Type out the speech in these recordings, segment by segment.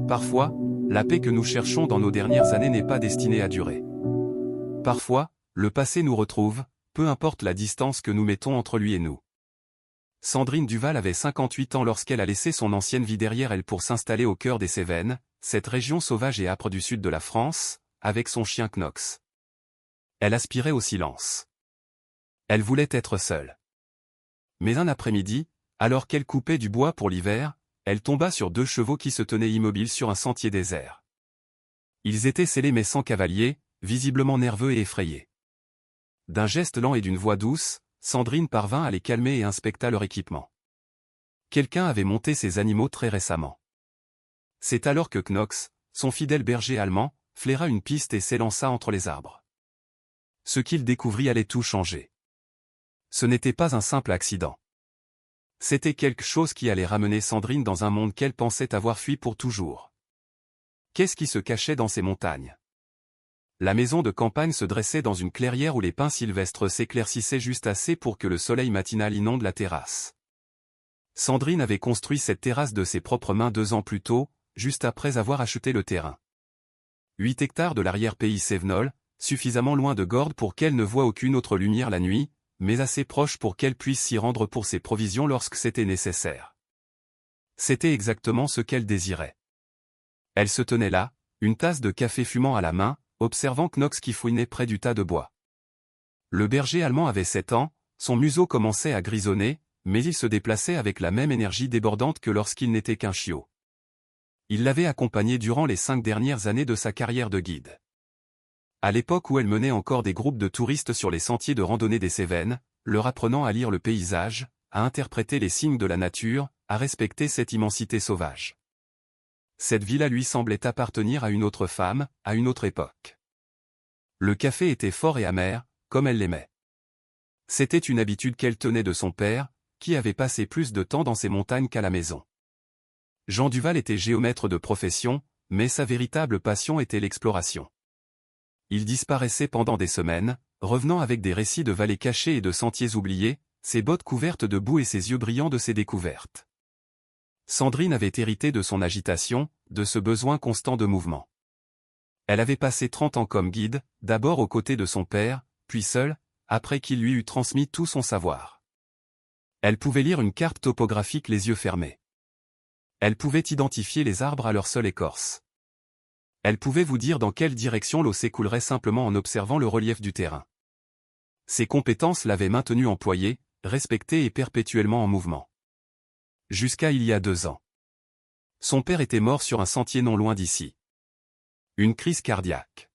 Parfois, la paix que nous cherchons dans nos dernières années n'est pas destinée à durer. Parfois, le passé nous retrouve, peu importe la distance que nous mettons entre lui et nous. Sandrine Duval avait 58 ans lorsqu'elle a laissé son ancienne vie derrière elle pour s'installer au cœur des Cévennes, cette région sauvage et âpre du sud de la France, avec son chien Knox. Elle aspirait au silence. Elle voulait être seule. Mais un après-midi, alors qu'elle coupait du bois pour l'hiver, elle tomba sur 2 chevaux qui se tenaient immobiles sur un sentier désert. Ils étaient sellés mais sans cavalier, visiblement nerveux et effrayés. D'un geste lent et d'une voix douce, Sandrine parvint à les calmer et inspecta leur équipement. Quelqu'un avait monté ces animaux très récemment. C'est alors que Knox, son fidèle berger allemand, flaira une piste et s'élança entre les arbres. Ce qu'il découvrit allait tout changer. Ce n'était pas un simple accident. C'était quelque chose qui allait ramener Sandrine dans un monde qu'elle pensait avoir fui pour toujours. Qu'est-ce qui se cachait dans ces montagnes? La maison de campagne se dressait dans une clairière où les pins sylvestres s'éclaircissaient juste assez pour que le soleil matinal inonde la terrasse. Sandrine avait construit cette terrasse de ses propres mains 2 ans plus tôt, juste après avoir acheté le terrain. 8 hectares de l'arrière-pays cévenol, suffisamment loin de Gordes pour qu'elle ne voie aucune autre lumière la nuit, mais assez proche pour qu'elle puisse s'y rendre pour ses provisions lorsque c'était nécessaire. C'était exactement ce qu'elle désirait. Elle se tenait là, une tasse de café fumant à la main, observant Knox qui fouinait près du tas de bois. Le berger allemand avait 7 ans, son museau commençait à grisonner, mais il se déplaçait avec la même énergie débordante que lorsqu'il n'était qu'un chiot. Il l'avait accompagné durant les 5 dernières années de sa carrière de guide. À l'époque où elle menait encore des groupes de touristes sur les sentiers de randonnée des Cévennes, leur apprenant à lire le paysage, à interpréter les signes de la nature, à respecter cette immensité sauvage. Cette villa lui semblait appartenir à une autre femme, à une autre époque. Le café était fort et amer, comme elle l'aimait. C'était une habitude qu'elle tenait de son père, qui avait passé plus de temps dans ces montagnes qu'à la maison. Jean Duval était géomètre de profession, mais sa véritable passion était l'exploration. Il disparaissait pendant des semaines, revenant avec des récits de vallées cachées et de sentiers oubliés, ses bottes couvertes de boue et ses yeux brillants de ses découvertes. Sandrine avait hérité de son agitation, de ce besoin constant de mouvement. Elle avait passé 30 ans comme guide, d'abord aux côtés de son père, puis seule, après qu'il lui eut transmis tout son savoir. Elle pouvait lire une carte topographique les yeux fermés. Elle pouvait identifier les arbres à leur seule écorce. Elle pouvait vous dire dans quelle direction l'eau s'écoulerait simplement en observant le relief du terrain. Ses compétences l'avaient maintenue employée, respectée et perpétuellement en mouvement. Jusqu'à il y a 2 ans. Son père était mort sur un sentier non loin d'ici. Une crise cardiaque.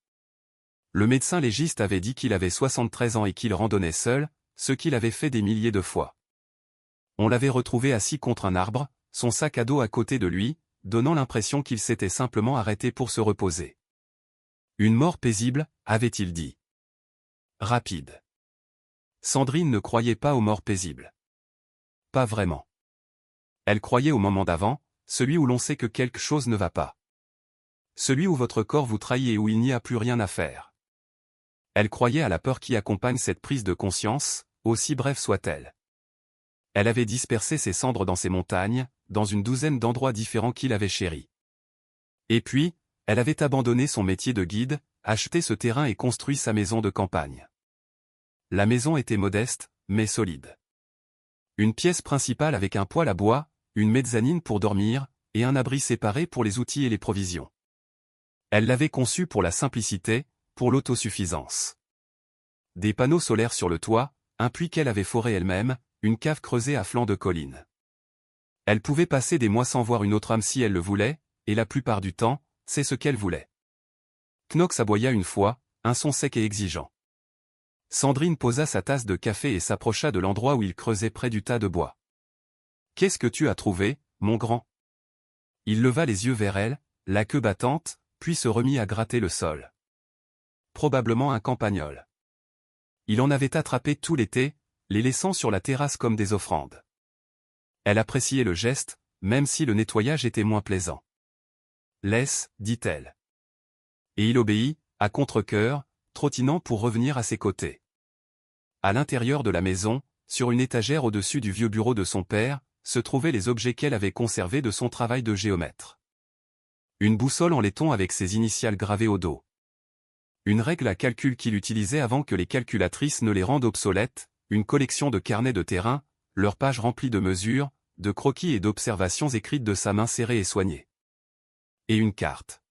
Le médecin légiste avait dit qu'il avait 73 ans et qu'il randonnait seul, ce qu'il avait fait des milliers de fois. On l'avait retrouvé assis contre un arbre, son sac à dos à côté de lui, donnant l'impression qu'il s'était simplement arrêté pour se reposer. Une mort paisible, avait-il dit. Rapide. Sandrine ne croyait pas aux morts paisibles. Pas vraiment. Elle croyait au moment d'avant, celui où l'on sait que quelque chose ne va pas. Celui où votre corps vous trahit et où il n'y a plus rien à faire. Elle croyait à la peur qui accompagne cette prise de conscience, aussi brève soit-elle. Elle avait dispersé ses cendres dans ces montagnes, dans une 12aine d'endroits différents qu'il avait chéris. Et puis, elle avait abandonné son métier de guide, acheté ce terrain et construit sa maison de campagne. La maison était modeste, mais solide. Une pièce principale avec un poêle à bois, une mezzanine pour dormir, et un abri séparé pour les outils et les provisions. Elle l'avait conçu pour la simplicité, pour l'autosuffisance. Des panneaux solaires sur le toit, un puits qu'elle avait foré elle-même, une cave creusée à flanc de colline. Elle pouvait passer des mois sans voir une autre âme si elle le voulait, et la plupart du temps, c'est ce qu'elle voulait. Knox aboya une fois, un son sec et exigeant. Sandrine posa sa tasse de café et s'approcha de l'endroit où il creusait près du tas de bois. « Qu'est-ce que tu as trouvé, mon grand ?» Il leva les yeux vers elle, la queue battante, puis se remit à gratter le sol. Probablement un campagnol. Il en avait attrapé tout l'été, les laissant sur la terrasse comme des offrandes. Elle appréciait le geste, même si le nettoyage était moins plaisant. « Laisse, dit-elle. Et il obéit, à contre-cœur, trottinant pour revenir à ses côtés. À l'intérieur de la maison, sur une étagère au-dessus du vieux bureau de son père, se trouvaient les objets qu'elle avait conservés de son travail de géomètre. Une boussole en laiton avec ses initiales gravées au dos. Une règle à calcul qu'il utilisait avant que les calculatrices ne les rendent obsolètes, une collection de carnets de terrain, leurs pages remplies de mesures, de croquis et d'observations écrites de sa main serrée et soignée. Et une carte.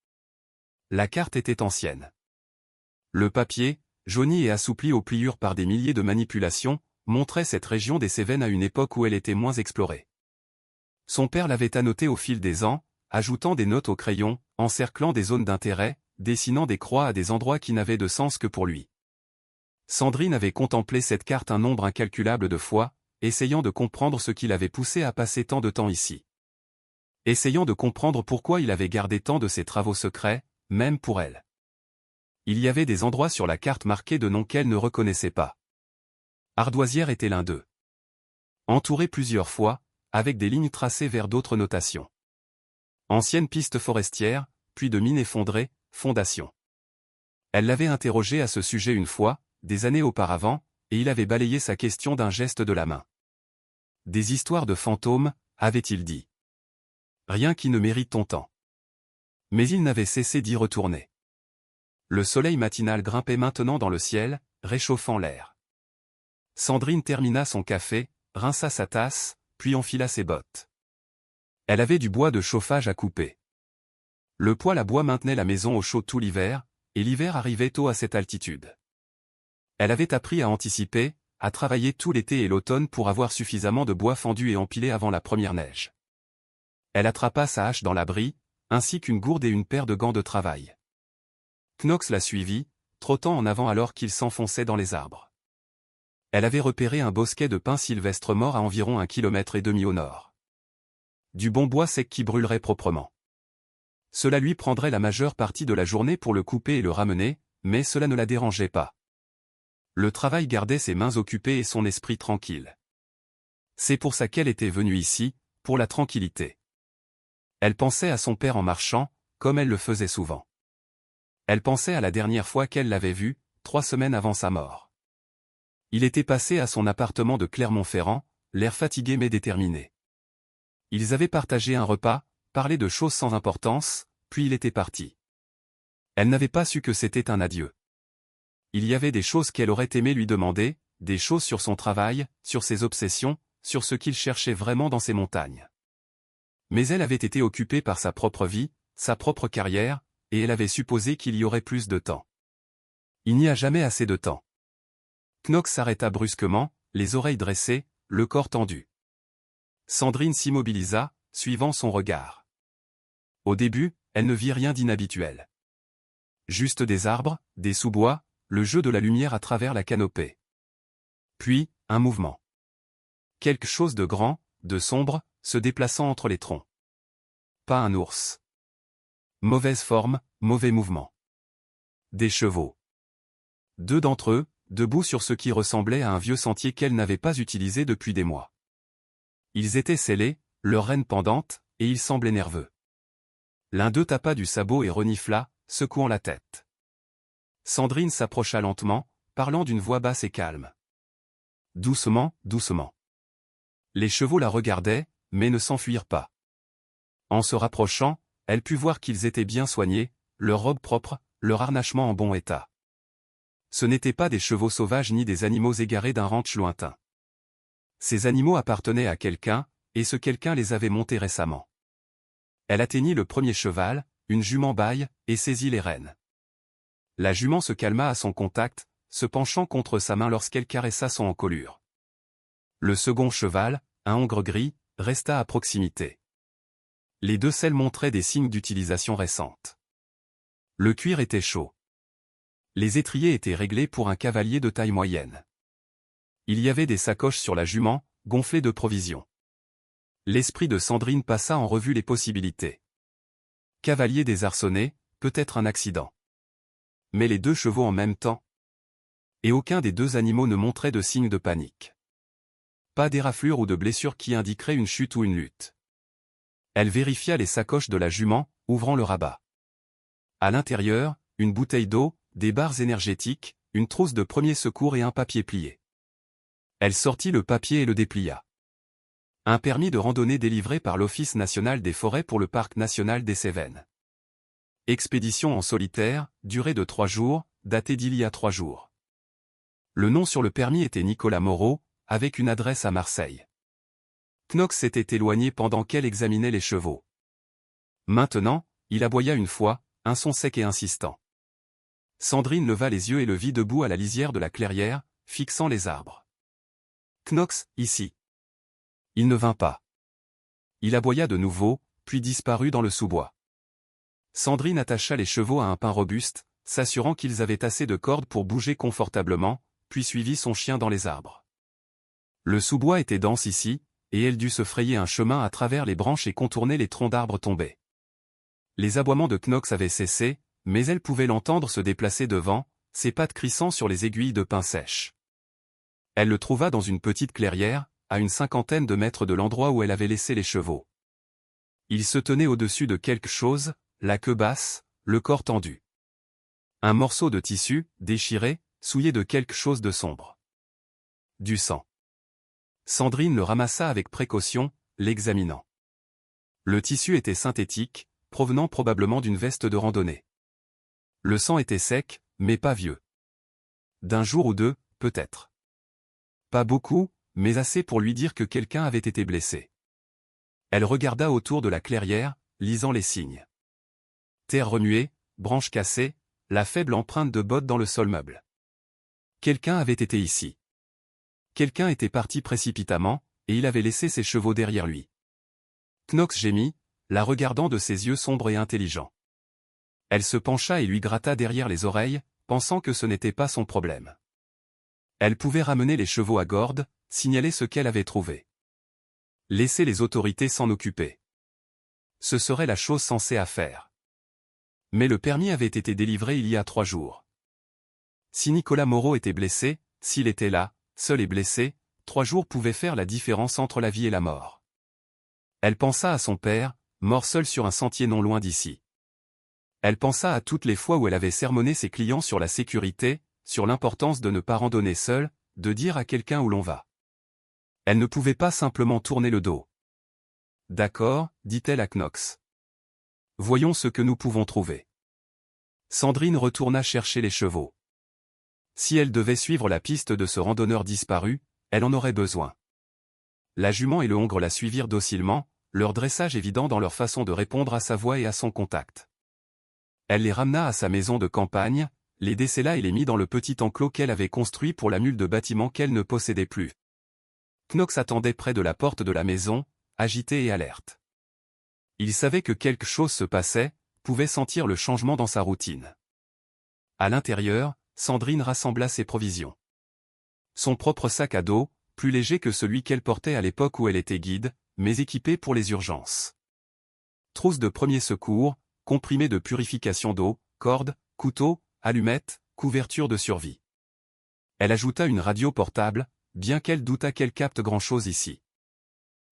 La carte était ancienne. Le papier, jauni et assoupli aux pliures par des milliers de manipulations, montrait cette région des Cévennes à une époque où elle était moins explorée. Son père l'avait annotée au fil des ans, ajoutant des notes au crayon, encerclant des zones d'intérêt, dessinant des croix à des endroits qui n'avaient de sens que pour lui. Sandrine avait contemplé cette carte un nombre incalculable de fois, essayant de comprendre ce qui l'avait poussé à passer tant de temps ici. Essayant de comprendre pourquoi il avait gardé tant de ses travaux secrets, même pour elle. Il y avait des endroits sur la carte marqués de noms qu'elle ne reconnaissait pas. Ardoisière était l'un d'eux. Entouré plusieurs fois, avec des lignes tracées vers d'autres notations. Ancienne piste forestière, puis de mine effondrée, fondation. Elle l'avait interrogé à ce sujet une fois, des années auparavant, et il avait balayé sa question d'un geste de la main. Des histoires de fantômes, avait-il dit. Rien qui ne mérite ton temps. Mais il n'avait cessé d'y retourner. Le soleil matinal grimpait maintenant dans le ciel, réchauffant l'air. Sandrine termina son café, rinça sa tasse, puis enfila ses bottes. Elle avait du bois de chauffage à couper. Le poêle à bois maintenait la maison au chaud tout l'hiver, et l'hiver arrivait tôt à cette altitude. Elle avait appris à anticiper, à travailler tout l'été et l'automne pour avoir suffisamment de bois fendu et empilé avant la première neige. Elle attrapa sa hache dans l'abri, ainsi qu'une gourde et une paire de gants de travail. Knox la suivit, trottant en avant alors qu'il s'enfonçait dans les arbres. Elle avait repéré un bosquet de pins sylvestres morts à environ 1,5 km au nord. Du bon bois sec qui brûlerait proprement. Cela lui prendrait la majeure partie de la journée pour le couper et le ramener, mais cela ne la dérangeait pas. Le travail gardait ses mains occupées et son esprit tranquille. C'est pour ça qu'elle était venue ici, pour la tranquillité. Elle pensait à son père en marchant, comme elle le faisait souvent. Elle pensait à la dernière fois qu'elle l'avait vu, 3 semaines avant sa mort. Il était passé à son appartement de Clermont-Ferrand, l'air fatigué mais déterminé. Ils avaient partagé un repas, parlé de choses sans importance, puis il était parti. Elle n'avait pas su que c'était un adieu. Il y avait des choses qu'elle aurait aimé lui demander, des choses sur son travail, sur ses obsessions, sur ce qu'il cherchait vraiment dans ces montagnes. Mais elle avait été occupée par sa propre vie, sa propre carrière, et elle avait supposé qu'il y aurait plus de temps. Il n'y a jamais assez de temps. Knox s'arrêta brusquement, les oreilles dressées, le corps tendu. Sandrine s'immobilisa, suivant son regard. Au début, elle ne vit rien d'inhabituel. Juste des arbres, des sous-bois, le jeu de la lumière à travers la canopée. Puis, un mouvement. Quelque chose de grand, de sombre, se déplaçant entre les troncs. Pas un ours. Mauvaise forme, mauvais mouvement. Des chevaux. 2 d'entre eux, debout sur ce qui ressemblait à un vieux sentier qu'elle n'avait pas utilisé depuis des mois. Ils étaient sellés, leurs rênes pendantes, et ils semblaient nerveux. L'un d'eux tapa du sabot et renifla, secouant la tête. Sandrine s'approcha lentement, parlant d'une voix basse et calme. Doucement, doucement. Les chevaux la regardaient, mais ne s'enfuirent pas. En se rapprochant, elle put voir qu'ils étaient bien soignés, leur robe propre, leur harnachement en bon état. Ce n'étaient pas des chevaux sauvages ni des animaux égarés d'un ranch lointain. Ces animaux appartenaient à quelqu'un, et ce quelqu'un les avait montés récemment. Elle atteignit le premier cheval, une jument baille, et saisit les rênes. La jument se calma à son contact, se penchant contre sa main lorsqu'elle caressa son encolure. Le second cheval, un hongre gris, resta à proximité. Les 2 selles montraient des signes d'utilisation récente. Le cuir était chaud. Les étriers étaient réglés pour un cavalier de taille moyenne. Il y avait des sacoches sur la jument, gonflées de provisions. L'esprit de Sandrine passa en revue les possibilités. Cavalier désarçonné, peut-être un accident. Mais les 2 chevaux en même temps. Et aucun des 2 animaux ne montrait de signe de panique. Pas d'éraflure ou de blessure qui indiquerait une chute ou une lutte. Elle vérifia les sacoches de la jument, ouvrant le rabat. À l'intérieur, une bouteille d'eau, des barres énergétiques, une trousse de premier secours et un papier plié. Elle sortit le papier et le déplia. Un permis de randonnée délivré par l'Office national des forêts pour le parc national des Cévennes. Expédition en solitaire, durée de 3 jours, datée d'il y a 3 jours. Le nom sur le permis était Nicolas Moreau, avec une adresse à Marseille. Knox s'était éloigné pendant qu'elle examinait les chevaux. Maintenant, il aboya une fois, un son sec et insistant. Sandrine leva les yeux et le vit debout à la lisière de la clairière, fixant les arbres. Knox, ici. Il ne vint pas. Il aboya de nouveau, puis disparut dans le sous-bois. Sandrine attacha les chevaux à un pin robuste, s'assurant qu'ils avaient assez de cordes pour bouger confortablement, puis suivit son chien dans les arbres. Le sous-bois était dense ici, et elle dut se frayer un chemin à travers les branches et contourner les troncs d'arbres tombés. Les aboiements de Knox avaient cessé, mais elle pouvait l'entendre se déplacer devant, ses pattes crissant sur les aiguilles de pin sèches. Elle le trouva dans une petite clairière, à une 50aine de mètres de l'endroit où elle avait laissé les chevaux. Il se tenait au-dessus de quelque chose, la queue basse, le corps tendu. Un morceau de tissu, déchiré, souillé de quelque chose de sombre. Du sang. Sandrine le ramassa avec précaution, l'examinant. Le tissu était synthétique, provenant probablement d'une veste de randonnée. Le sang était sec, mais pas vieux. D'un jour ou deux, peut-être. Pas beaucoup, mais assez pour lui dire que quelqu'un avait été blessé. Elle regarda autour de la clairière, lisant les signes. Terre remuée, branches cassées, la faible empreinte de bottes dans le sol meuble. Quelqu'un avait été ici. Quelqu'un était parti précipitamment, et il avait laissé ses chevaux derrière lui. Knox gémit, la regardant de ses yeux sombres et intelligents. Elle se pencha et lui gratta derrière les oreilles, pensant que ce n'était pas son problème. Elle pouvait ramener les chevaux à Gordes, signaler ce qu'elle avait trouvé. Laisser les autorités s'en occuper. Ce serait la chose sensée à faire. Mais le permis avait été délivré il y a 3 jours. Si Nicolas Moreau était blessé, s'il était là, seul et blessé, 3 jours pouvaient faire la différence entre la vie et la mort. Elle pensa à son père, mort seul sur un sentier non loin d'ici. Elle pensa à toutes les fois où elle avait sermonné ses clients sur la sécurité, sur l'importance de ne pas randonner seul, de dire à quelqu'un où l'on va. Elle ne pouvait pas simplement tourner le dos. D'accord, dit-elle à Knox. Voyons ce que nous pouvons trouver. Sandrine retourna chercher les chevaux. Si elle devait suivre la piste de ce randonneur disparu, elle en aurait besoin. La jument et le hongre la suivirent docilement, leur dressage évident dans leur façon de répondre à sa voix et à son contact. Elle les ramena à sa maison de campagne, les décela et les mit dans le petit enclos qu'elle avait construit pour la mule de bâtiment qu'elle ne possédait plus. Knox attendait près de la porte de la maison, agité et alerte. Il savait que quelque chose se passait, pouvait sentir le changement dans sa routine. À l'intérieur, Sandrine rassembla ses provisions. Son propre sac à dos, plus léger que celui qu'elle portait à l'époque où elle était guide, mais équipé pour les urgences. Trousse de premiers secours, comprimés de purification d'eau, cordes, couteaux, allumettes, couverture de survie. Elle ajouta une radio portable, bien qu'elle doutât qu'elle capte grand-chose ici.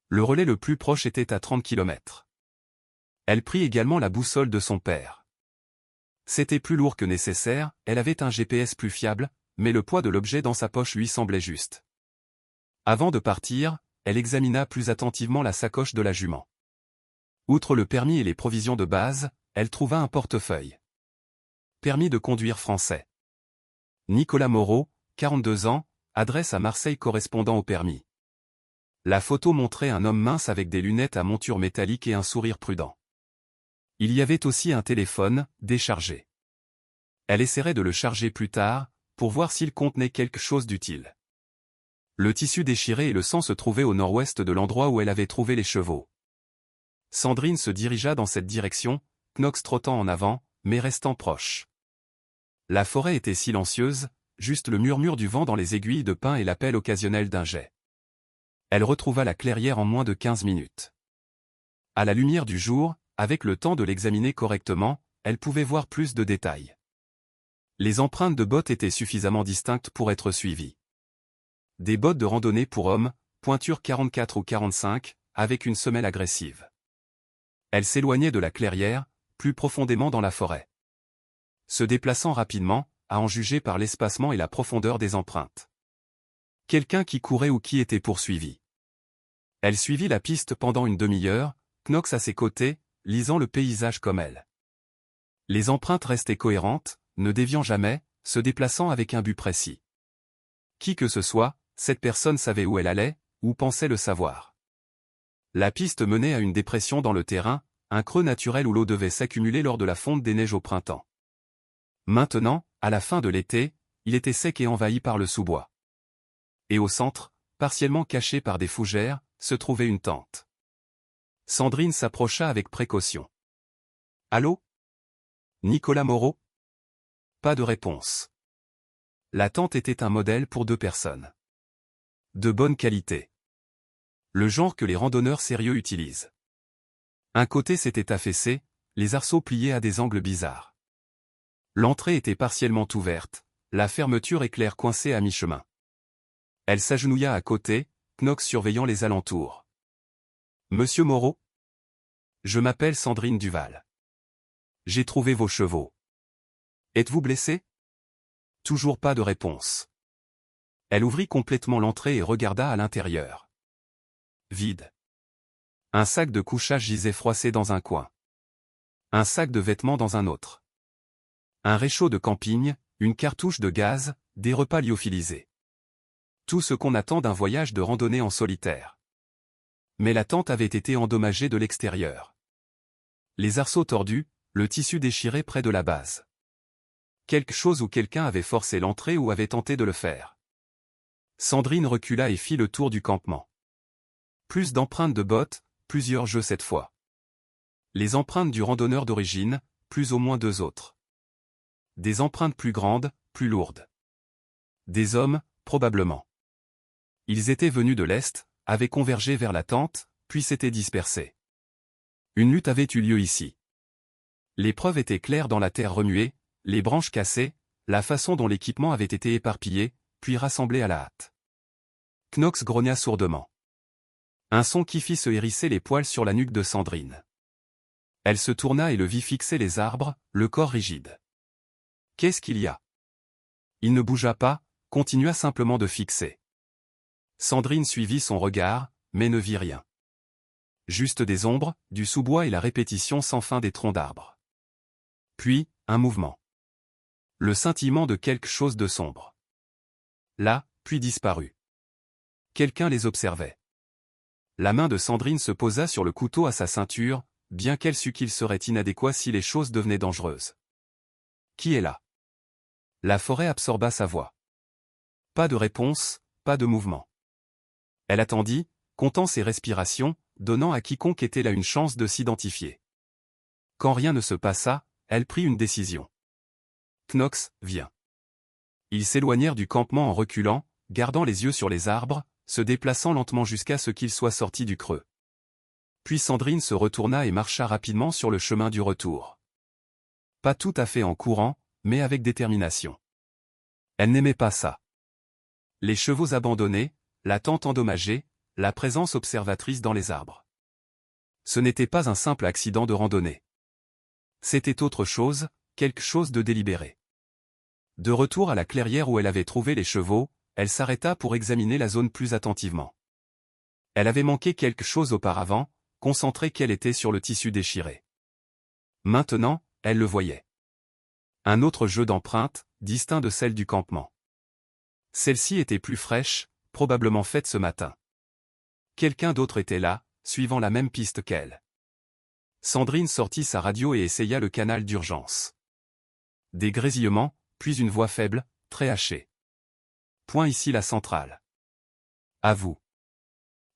Le relais le plus proche était à 30 km. Elle prit également la boussole de son père. C'était plus lourd que nécessaire, elle avait un GPS plus fiable, mais le poids de l'objet dans sa poche lui semblait juste. Avant de partir, elle examina plus attentivement la sacoche de la jument. Outre le permis et les provisions de base, elle trouva un portefeuille. Permis de conduire français. Nicolas Moreau, 42 ans, adresse à Marseille correspondant au permis. La photo montrait un homme mince avec des lunettes à monture métallique et un sourire prudent. Il y avait aussi un téléphone, déchargé. Elle essaierait de le charger plus tard, pour voir s'il contenait quelque chose d'utile. Le tissu déchiré et le sang se trouvaient au nord-ouest de l'endroit où elle avait trouvé les chevaux. Sandrine se dirigea dans cette direction, Knox trottant en avant, mais restant proche. La forêt était silencieuse, juste le murmure du vent dans les aiguilles de pin et l'appel occasionnel d'un jet. Elle retrouva la clairière en moins de 15 minutes. À la lumière du jour, avec le temps de l'examiner correctement, elle pouvait voir plus de détails. Les empreintes de bottes étaient suffisamment distinctes pour être suivies. Des bottes de randonnée pour hommes, pointure 44 ou 45, avec une semelle agressive. Elle s'éloignait de la clairière, plus profondément dans la forêt. Se déplaçant rapidement, à en juger par l'espacement et la profondeur des empreintes. Quelqu'un qui courait ou qui était poursuivi. Elle suivit la piste pendant une demi-heure, Knox à ses côtés, lisant le paysage comme elle. Les empreintes restaient cohérentes, ne déviant jamais, se déplaçant avec un but précis. Qui que ce soit, cette personne savait où elle allait, ou pensait le savoir. La piste menait à une dépression dans le terrain, un creux naturel où l'eau devait s'accumuler lors de la fonte des neiges au printemps. Maintenant, à la fin de l'été, il était sec et envahi par le sous-bois. Et au centre, partiellement caché par des fougères, se trouvait une tente. Sandrine s'approcha avec précaution. « Allô ? Nicolas Moreau ?» Pas de réponse. La tente était un modèle pour 2 personnes. De bonne qualité. Le genre que les randonneurs sérieux utilisent. Un côté s'était affaissé, les arceaux pliés à des angles bizarres. L'entrée était partiellement ouverte, la fermeture éclair coincée à mi-chemin. Elle s'agenouilla à côté, Knox surveillant les alentours. « Monsieur Moreau ? Je m'appelle Sandrine Duval. J'ai trouvé vos chevaux. Êtes-vous blessé ? » Toujours pas de réponse. Elle ouvrit complètement l'entrée et regarda à l'intérieur. Vide. Un sac de couchage gisait froissé dans un coin. Un sac de vêtements dans un autre. Un réchaud de camping, une cartouche de gaz, des repas lyophilisés. Tout ce qu'on attend d'un voyage de randonnée en solitaire. Mais la tente avait été endommagée de l'extérieur. Les arceaux tordus, le tissu déchiré près de la base. Quelque chose ou quelqu'un avait forcé l'entrée ou avait tenté de le faire. Sandrine recula et fit le tour du campement. Plus d'empreintes de bottes, plusieurs jeux cette fois. Les empreintes du randonneur d'origine, plus au moins 2 autres. Des empreintes plus grandes, plus lourdes. Des hommes, probablement. Ils étaient venus de l'est, avaient convergé vers la tente, puis s'étaient dispersés. Une lutte avait eu lieu ici. Les preuves étaient claires dans la terre remuée, les branches cassées, la façon dont l'équipement avait été éparpillé, puis rassemblé à la hâte. Knox grogna sourdement. Un son qui fit se hérisser les poils sur la nuque de Sandrine. Elle se tourna et le vit fixer les arbres, le corps rigide. Qu'est-ce qu'il y a ? Il ne bougea pas, continua simplement de fixer. Sandrine suivit son regard, mais ne vit rien. Juste des ombres, du sous-bois et la répétition sans fin des troncs d'arbres. Puis, un mouvement. Le scintillement de quelque chose de sombre. Là, puis disparu. Quelqu'un les observait. La main de Sandrine se posa sur le couteau à sa ceinture, bien qu'elle sût qu'il serait inadéquat si les choses devenaient dangereuses. Qui est là ? La forêt absorba sa voix. Pas de réponse, pas de mouvement. Elle attendit, comptant ses respirations, donnant à quiconque était là une chance de s'identifier. Quand rien ne se passa, elle prit une décision. Knox, viens. Ils s'éloignèrent du campement en reculant, gardant les yeux sur les arbres, se déplaçant lentement jusqu'à ce qu'ils soient sortis du creux. Puis Sandrine se retourna et marcha rapidement sur le chemin du retour. Pas tout à fait en courant, mais avec détermination. Elle n'aimait pas ça. Les chevaux abandonnés, la tente endommagée, la présence observatrice dans les arbres. Ce n'était pas un simple accident de randonnée. C'était autre chose, quelque chose de délibéré. De retour à la clairière où elle avait trouvé les chevaux, elle s'arrêta pour examiner la zone plus attentivement. Elle avait manqué quelque chose auparavant, concentrée qu'elle était sur le tissu déchiré. Maintenant, elle le voyait. Un autre jeu d'empreintes, distinct de celle du campement. Celle-ci était plus fraîche, probablement faite ce matin. Quelqu'un d'autre était là, suivant la même piste qu'elle. Sandrine sortit sa radio et essaya le canal d'urgence. Des grésillements, puis une voix faible, très hachée. Point ici la centrale. À vous.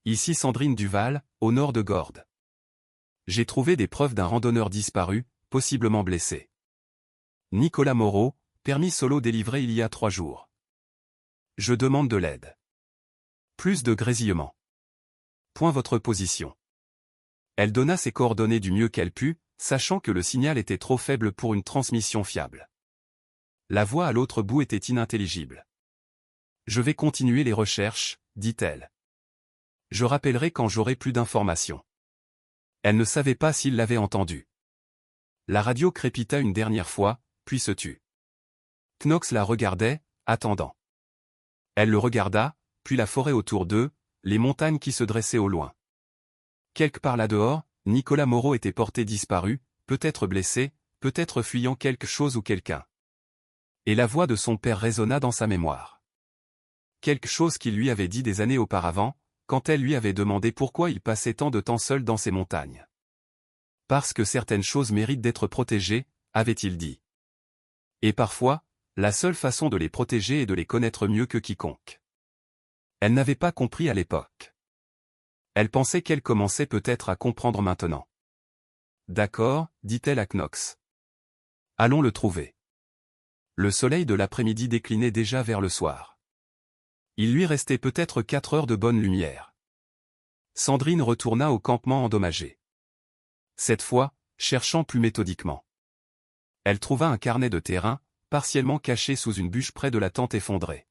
Ici Sandrine Duval, au nord de Gordes. J'ai trouvé des preuves d'un randonneur disparu, possiblement blessé. Nicolas Moreau, permis solo délivré il y a 3 jours. Je demande de l'aide. Plus de grésillements. Point votre position. Elle donna ses coordonnées du mieux qu'elle put, sachant que le signal était trop faible pour une transmission fiable. La voix à l'autre bout était inintelligible. Je vais continuer les recherches, dit-elle. Je rappellerai quand j'aurai plus d'informations. Elle ne savait pas s'il l'avait entendu. La radio crépita une dernière fois, puis se tut. Knox la regardait, attendant. Elle le regarda, puis la forêt autour d'eux, les montagnes qui se dressaient au loin. Quelque part là-dehors, Nicolas Moreau était porté disparu, peut-être blessé, peut-être fuyant quelque chose ou quelqu'un. Et la voix de son père résonna dans sa mémoire. Quelque chose qu'il lui avait dit des années auparavant, quand elle lui avait demandé pourquoi il passait tant de temps seul dans ces montagnes. Parce que certaines choses méritent d'être protégées, avait-il dit. Et parfois, la seule façon de les protéger est de les connaître mieux que quiconque. Elle n'avait pas compris à l'époque. Elle pensait qu'elle commençait peut-être à comprendre maintenant. D'accord, dit-elle à Knox. Allons le trouver. Le soleil de l'après-midi déclinait déjà vers le soir. Il lui restait peut-être 4 heures de bonne lumière. Sandrine retourna au campement endommagé. Cette fois, cherchant plus méthodiquement. Elle trouva un carnet de terrain, partiellement caché sous une bûche près de la tente effondrée.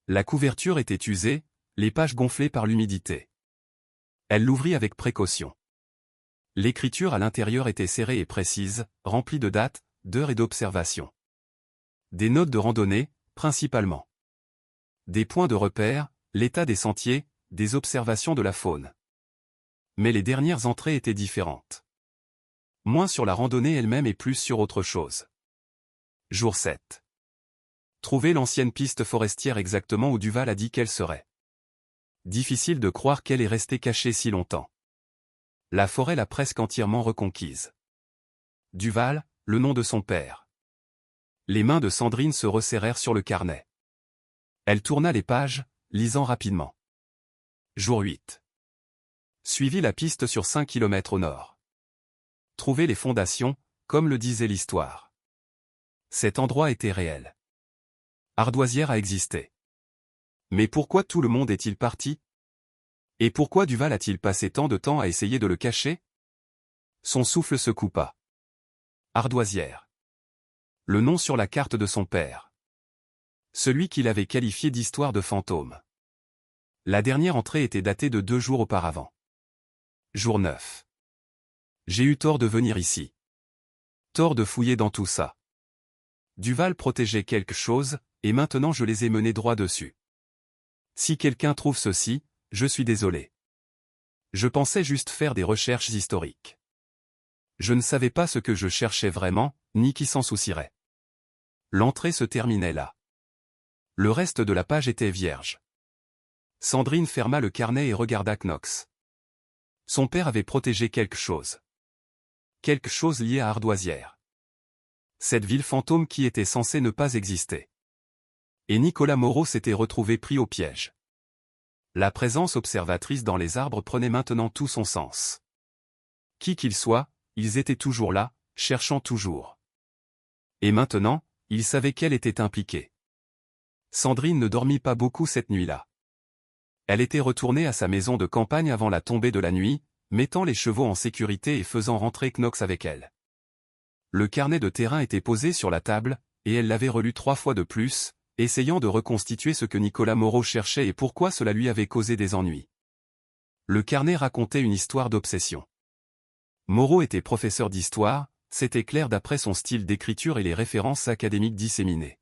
La couverture était usée, les pages gonflées par l'humidité. Elle l'ouvrit avec précaution. L'écriture à l'intérieur était serrée et précise, remplie de dates, d'heures et d'observations. Des notes de randonnée, principalement. Des points de repère, l'état des sentiers, des observations de la faune. Mais les dernières entrées étaient différentes. Moins sur la randonnée elle-même et plus sur autre chose. Jour 7. Trouver l'ancienne piste forestière exactement où Duval a dit qu'elle serait. Difficile de croire qu'elle est restée cachée si longtemps. La forêt l'a presque entièrement reconquise. Duval, le nom de son père. Les mains de Sandrine se resserrèrent sur le carnet. Elle tourna les pages, lisant rapidement. Jour 8. Suivit la piste sur 5 km au nord. Trouver les fondations, comme le disait l'histoire. Cet endroit était réel. Ardoisière a existé. Mais pourquoi tout le monde est-il parti? Et pourquoi Duval a-t-il passé tant de temps à essayer de le cacher? Son souffle se coupa. Ardoisière. Le nom sur la carte de son père. Celui qu'il avait qualifié d'histoire de fantôme. La dernière entrée était datée de 2 jours auparavant. Jour 9. J'ai eu tort de venir ici. Tort de fouiller dans tout ça. Duval protégeait quelque chose, et maintenant je les ai menés droit dessus. Si quelqu'un trouve ceci, je suis désolé. Je pensais juste faire des recherches historiques. Je ne savais pas ce que je cherchais vraiment, ni qui s'en soucierait. L'entrée se terminait là. Le reste de la page était vierge. Sandrine ferma le carnet et regarda Knox. Son père avait protégé quelque chose. Quelque chose lié à Ardoisière. Cette ville fantôme qui était censée ne pas exister. Et Nicolas Moreau s'était retrouvé pris au piège. La présence observatrice dans les arbres prenait maintenant tout son sens. Qui qu'ils soient, ils étaient toujours là, cherchant toujours. Et maintenant, ils savaient qu'elle était impliquée. Sandrine ne dormit pas beaucoup cette nuit-là. Elle était retournée à sa maison de campagne avant la tombée de la nuit, mettant les chevaux en sécurité et faisant rentrer Knox avec elle. Le carnet de terrain était posé sur la table, et elle l'avait relu 3 fois de plus, essayant de reconstituer ce que Nicolas Moreau cherchait et pourquoi cela lui avait causé des ennuis. Le carnet racontait une histoire d'obsession. Moreau était professeur d'histoire, c'était clair d'après son style d'écriture et les références académiques disséminées.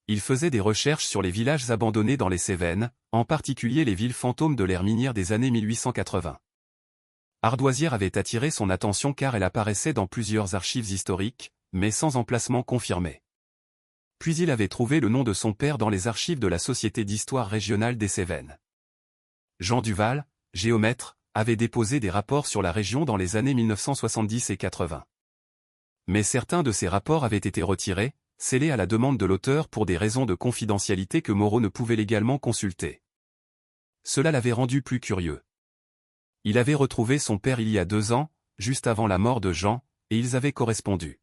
Il faisait des recherches sur les villages abandonnés dans les Cévennes, en particulier les villes fantômes de l'ère minière des années 1880. Ardoisière avait attiré son attention car elle apparaissait dans plusieurs archives historiques, mais sans emplacement confirmé. Puis il avait trouvé le nom de son père dans les archives de la Société d'histoire régionale des Cévennes. Jean Duval, géomètre, avait déposé des rapports sur la région dans les années 1970 et 80. Mais certains de ces rapports avaient été retirés, scellés à la demande de l'auteur pour des raisons de confidentialité que Moreau ne pouvait légalement consulter. Cela l'avait rendu plus curieux. Il avait retrouvé son père il y a 2 ans, juste avant la mort de Jean, et ils avaient correspondu.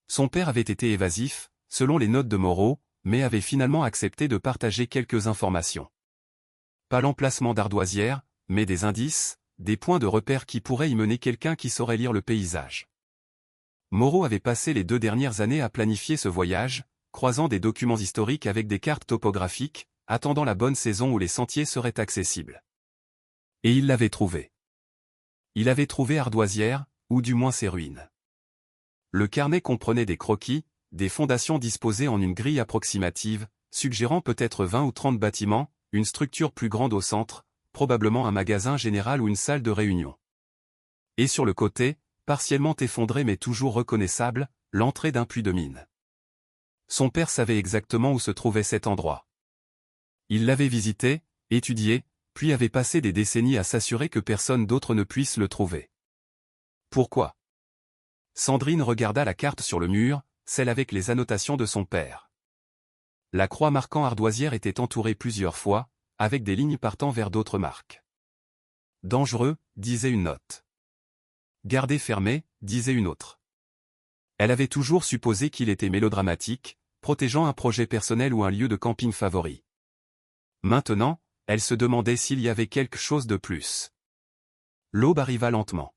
Son père avait été évasif, selon les notes de Moreau, mais avait finalement accepté de partager quelques informations. Pas l'emplacement d'Ardoisière, mais des indices, des points de repère qui pourraient y mener quelqu'un qui saurait lire le paysage. Moreau avait passé les 2 dernières années à planifier ce voyage, croisant des documents historiques avec des cartes topographiques, attendant la bonne saison où les sentiers seraient accessibles. Et il l'avait trouvé. Il avait trouvé Ardoisière, ou du moins ses ruines. Le carnet comprenait des croquis, des fondations disposées en une grille approximative, suggérant peut-être 20 ou 30 bâtiments, une structure plus grande au centre, probablement un magasin général ou une salle de réunion. Et sur le côté, partiellement effondrée mais toujours reconnaissable, l'entrée d'un puits de mine. Son père savait exactement où se trouvait cet endroit. Il l'avait visité, étudié, puis avait passé des décennies à s'assurer que personne d'autre ne puisse le trouver. Pourquoi? Sandrine regarda la carte sur le mur, celle avec les annotations de son père. La croix marquant Ardoisière était entourée plusieurs fois, avec des lignes partant vers d'autres marques. Dangereux, disait une note. Gardez fermé, disait une autre. Elle avait toujours supposé qu'il était mélodramatique, protégeant un projet personnel ou un lieu de camping favori. Maintenant, elle se demandait s'il y avait quelque chose de plus. L'aube arriva lentement.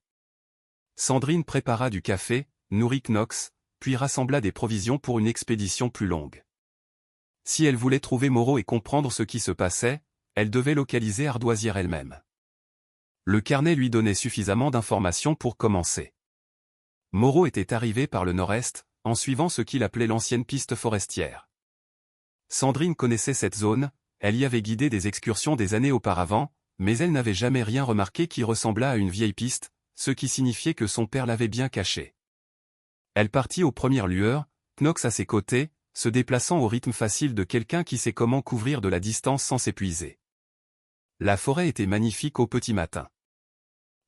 Sandrine prépara du café, nourrit Knox, puis rassembla des provisions pour une expédition plus longue. Si elle voulait trouver Moreau et comprendre ce qui se passait, elle devait localiser Ardoisière elle-même. Le carnet lui donnait suffisamment d'informations pour commencer. Moreau était arrivé par le nord-est, en suivant ce qu'il appelait l'ancienne piste forestière. Sandrine connaissait cette zone, elle y avait guidé des excursions des années auparavant, mais elle n'avait jamais rien remarqué qui ressemblât à une vieille piste, ce qui signifiait que son père l'avait bien cachée. Elle partit aux premières lueurs, Knox à ses côtés, se déplaçant au rythme facile de quelqu'un qui sait comment couvrir de la distance sans s'épuiser. La forêt était magnifique au petit matin.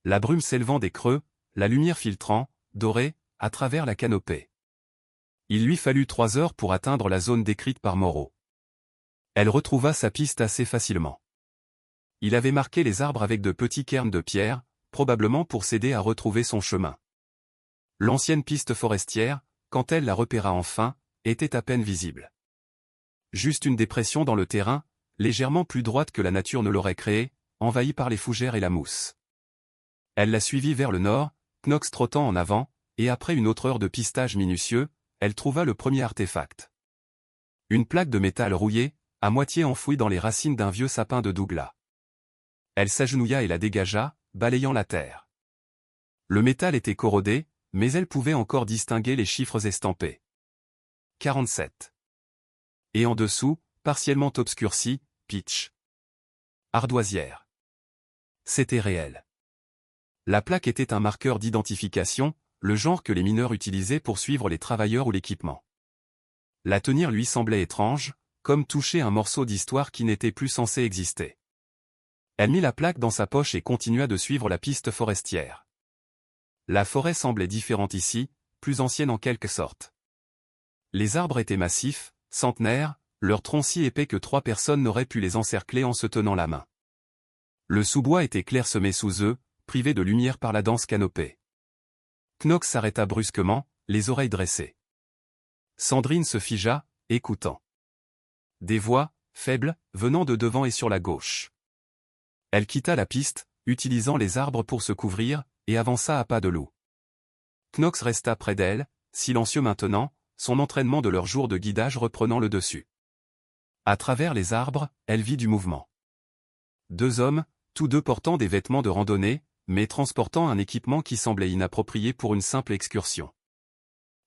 La brume s'élevant des creux, la lumière filtrant, dorée, à travers la canopée. Il lui fallut 3 heures pour atteindre la zone décrite par Moreau. Elle retrouva sa piste assez facilement. Il avait marqué les arbres avec de petits cairns de pierre, probablement pour s'aider à retrouver son chemin. L'ancienne piste forestière, quand elle la repéra enfin, était à peine visible. Juste une dépression dans le terrain, légèrement plus droite que la nature ne l'aurait créée, envahie par les fougères et la mousse. Elle la suivit vers le nord, Knox trottant en avant, et après une autre heure de pistage minutieux, elle trouva le premier artefact. Une plaque de métal rouillée, à moitié enfouie dans les racines d'un vieux sapin de Douglas. Elle s'agenouilla et la dégagea, balayant la terre. Le métal était corrodé, mais elle pouvait encore distinguer les chiffres estampés. 47. Et en dessous, partiellement obscurci, pitch. Ardoisière. C'était réel. La plaque était un marqueur d'identification, le genre que les mineurs utilisaient pour suivre les travailleurs ou l'équipement. La tenir lui semblait étrange, comme toucher un morceau d'histoire qui n'était plus censé exister. Elle mit la plaque dans sa poche et continua de suivre la piste forestière. La forêt semblait différente ici, plus ancienne en quelque sorte. Les arbres étaient massifs, centenaires, leurs troncs si épais que 3 personnes n'auraient pu les encercler en se tenant la main. Le sous-bois était clairsemé sous eux, privé de lumière par la dense canopée. Knox s'arrêta brusquement, les oreilles dressées. Sandrine se figea, écoutant. Des voix, faibles, venant de devant et sur la gauche. Elle quitta la piste, utilisant les arbres pour se couvrir, et avança à pas de loup. Knox resta près d'elle, silencieux maintenant, son entraînement de leur jour de guidage reprenant le dessus. À travers les arbres, elle vit du mouvement. 2 hommes, tous deux portant des vêtements de randonnée, mais transportant un équipement qui semblait inapproprié pour une simple excursion.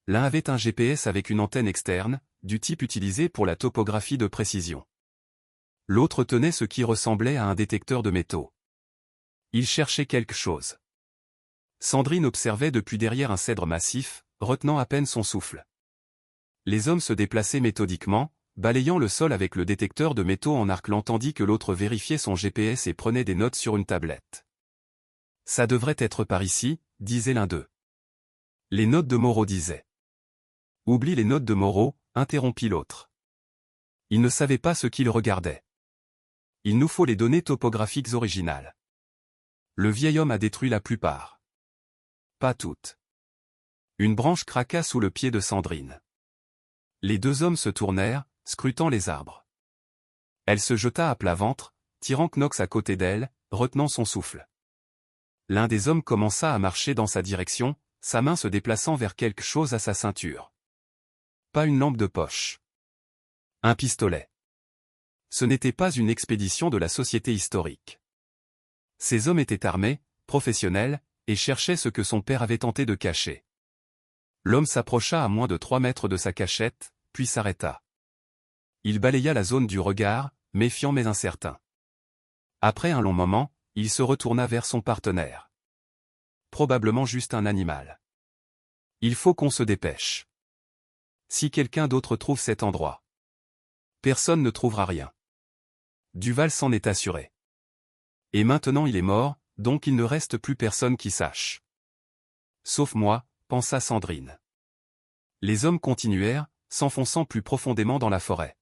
L'un avait un GPS avec une antenne externe, du type utilisé pour la topographie de précision. L'autre tenait ce qui ressemblait à un détecteur de métaux. Il cherchait quelque chose. Sandrine observait depuis derrière un cèdre massif, retenant à peine son souffle. Les hommes se déplaçaient méthodiquement, balayant le sol avec le détecteur de métaux en arclant tandis que l'autre vérifiait son GPS et prenait des notes sur une tablette. « Ça devrait être par ici », disait l'un d'eux. Les notes de Moreau disaient. « Oublie les notes de Moreau », interrompit l'autre. Il ne savait pas ce qu'il regardait. « Il nous faut les données topographiques originales. » Le vieil homme a détruit la plupart. Pas toutes. Une branche craqua sous le pied de Sandrine. Les 2 hommes se tournèrent, scrutant les arbres. Elle se jeta à plat ventre, tirant Knox à côté d'elle, retenant son souffle. L'un des hommes commença à marcher dans sa direction, sa main se déplaçant vers quelque chose à sa ceinture. Pas une lampe de poche. Un pistolet. Ce n'était pas une expédition de la Société historique. Ces hommes étaient armés, professionnels, et cherchaient ce que son père avait tenté de cacher. L'homme s'approcha à moins de 3 mètres de sa cachette, puis s'arrêta. Il balaya la zone du regard, méfiant mais incertain. Après un long moment, il se retourna vers son partenaire. probablement juste un animal. Il faut qu'on se dépêche. Si quelqu'un d'autre trouve cet endroit, personne ne trouvera rien. Duval s'en est assuré. Et maintenant il est mort, donc il ne reste plus personne qui sache. Sauf moi, pensa Sandrine. Les hommes continuèrent, s'enfonçant plus profondément dans la forêt.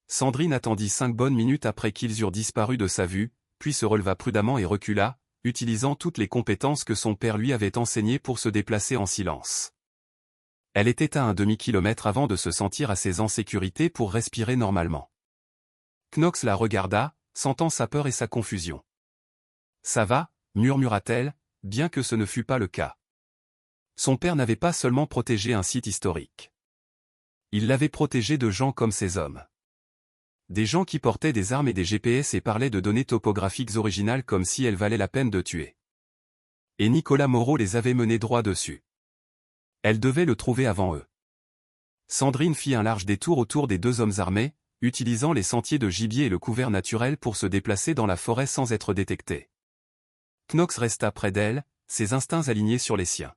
Sandrine attendit 5 bonnes minutes après qu'ils eurent disparu de sa vue, puis se releva prudemment et recula, utilisant toutes les compétences que son père lui avait enseignées pour se déplacer en silence. Elle était à un demi-kilomètre avant de se sentir assez en sécurité pour respirer normalement. Knox la regarda, sentant sa peur et sa confusion. « Ça va » murmura-t-elle, bien que ce ne fût pas le cas. Son père n'avait pas seulement protégé un site historique. Il l'avait protégé de gens comme ces hommes. Des gens qui portaient des armes et des GPS et parlaient de données topographiques originales comme si elles valaient la peine de tuer. Et Nicolas Moreau les avait menés droit dessus. Elle devait le trouver avant eux. Sandrine fit un large détour autour des 2 hommes armés, utilisant les sentiers de gibier et le couvert naturel pour se déplacer dans la forêt sans être détecté. Knox resta près d'elle, ses instincts alignés sur les siens.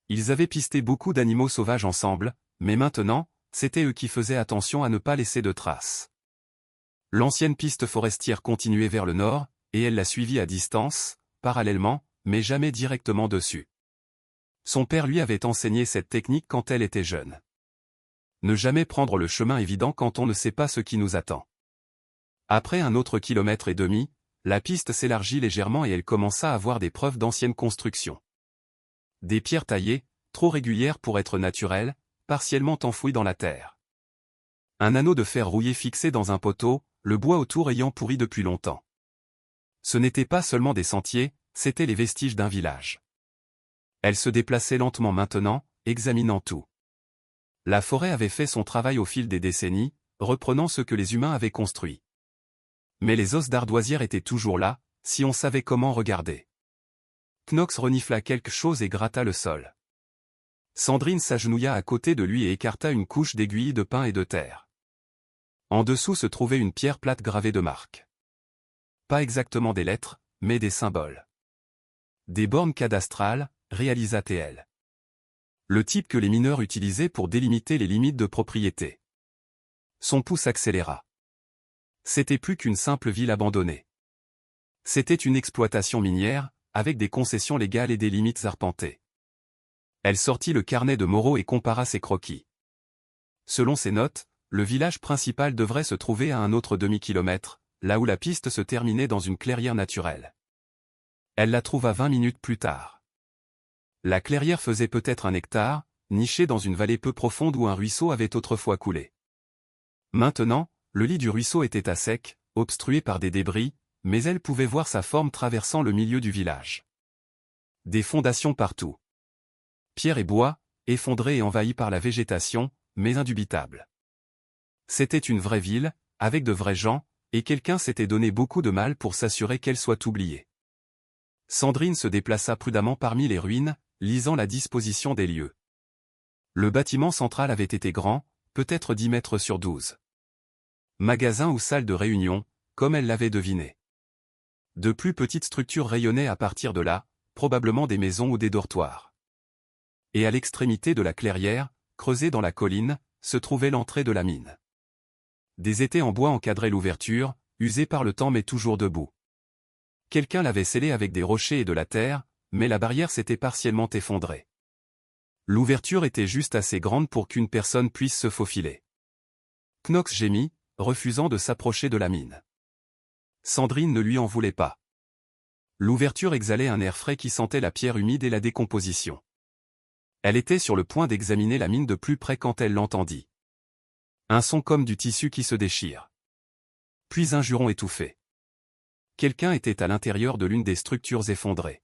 Ils avaient pisté beaucoup d'animaux sauvages ensemble, mais maintenant, c'était eux qui faisaient attention à ne pas laisser de traces. L'ancienne piste forestière continuait vers le nord, et elle la suivit à distance, parallèlement, mais jamais directement dessus. Son père lui avait enseigné cette technique quand elle était jeune. Ne jamais prendre le chemin évident quand on ne sait pas ce qui nous attend. Après un autre kilomètre et demi, la piste s'élargit légèrement et elle commença à voir des preuves d'anciennes constructions. Des pierres taillées, trop régulières pour être naturelles, partiellement enfouies dans la terre. Un anneau de fer rouillé fixé dans un poteau, le bois autour ayant pourri depuis longtemps. Ce n'étaient pas seulement des sentiers, c'étaient les vestiges d'un village. Elle se déplaçait lentement maintenant, examinant tout. La forêt avait fait son travail au fil des décennies, reprenant ce que les humains avaient construit. Mais les os d'ardoisière étaient toujours là, si on savait comment regarder. Knox renifla quelque chose et gratta le sol. Sandrine s'agenouilla à côté de lui et écarta une couche d'aiguilles de pin et de terre. En dessous se trouvait une pierre plate gravée de marques. Pas exactement des lettres, mais des symboles. Des bornes cadastrales, réalisa-t-elle. Le type que les mineurs utilisaient pour délimiter les limites de propriété. Son pouce accéléra. C'était plus qu'une simple ville abandonnée. C'était une exploitation minière, avec des concessions légales et des limites arpentées. Elle sortit le carnet de Moreau et compara ses croquis. Selon ses notes, le village principal devrait se trouver à un autre demi-kilomètre, là où la piste se terminait dans une clairière naturelle. Elle la trouva 20 minutes plus tard. La clairière faisait peut-être 1 hectare, nichée dans une vallée peu profonde où un ruisseau avait autrefois coulé. Maintenant, le lit du ruisseau était à sec, obstrué par des débris, mais elle pouvait voir sa forme traversant le milieu du village. Des fondations partout. Pierre et bois, effondrés et envahis par la végétation, mais indubitables. C'était une vraie ville, avec de vrais gens, et quelqu'un s'était donné beaucoup de mal pour s'assurer qu'elle soit oubliée. Sandrine se déplaça prudemment parmi les ruines, lisant la disposition des lieux. Le bâtiment central avait été grand, peut-être 10 mètres sur 12. Magasin ou salle de réunion, comme elle l'avait deviné. De plus petites structures rayonnaient à partir de là, probablement des maisons ou des dortoirs. Et à l'extrémité de la clairière, creusée dans la colline, se trouvait l'entrée de la mine. Des étais en bois encadraient l'ouverture, usée par le temps mais toujours debout. Quelqu'un l'avait scellée avec des rochers et de la terre, mais la barrière s'était partiellement effondrée. L'ouverture était juste assez grande pour qu'une personne puisse se faufiler. Knox gémit, refusant de s'approcher de la mine. Sandrine ne lui en voulait pas. L'ouverture exhalait un air frais qui sentait la pierre humide et la décomposition. Elle était sur le point d'examiner la mine de plus près quand elle l'entendit. Un son comme du tissu qui se déchire. Puis un juron étouffé. Quelqu'un était à l'intérieur de l'une des structures effondrées.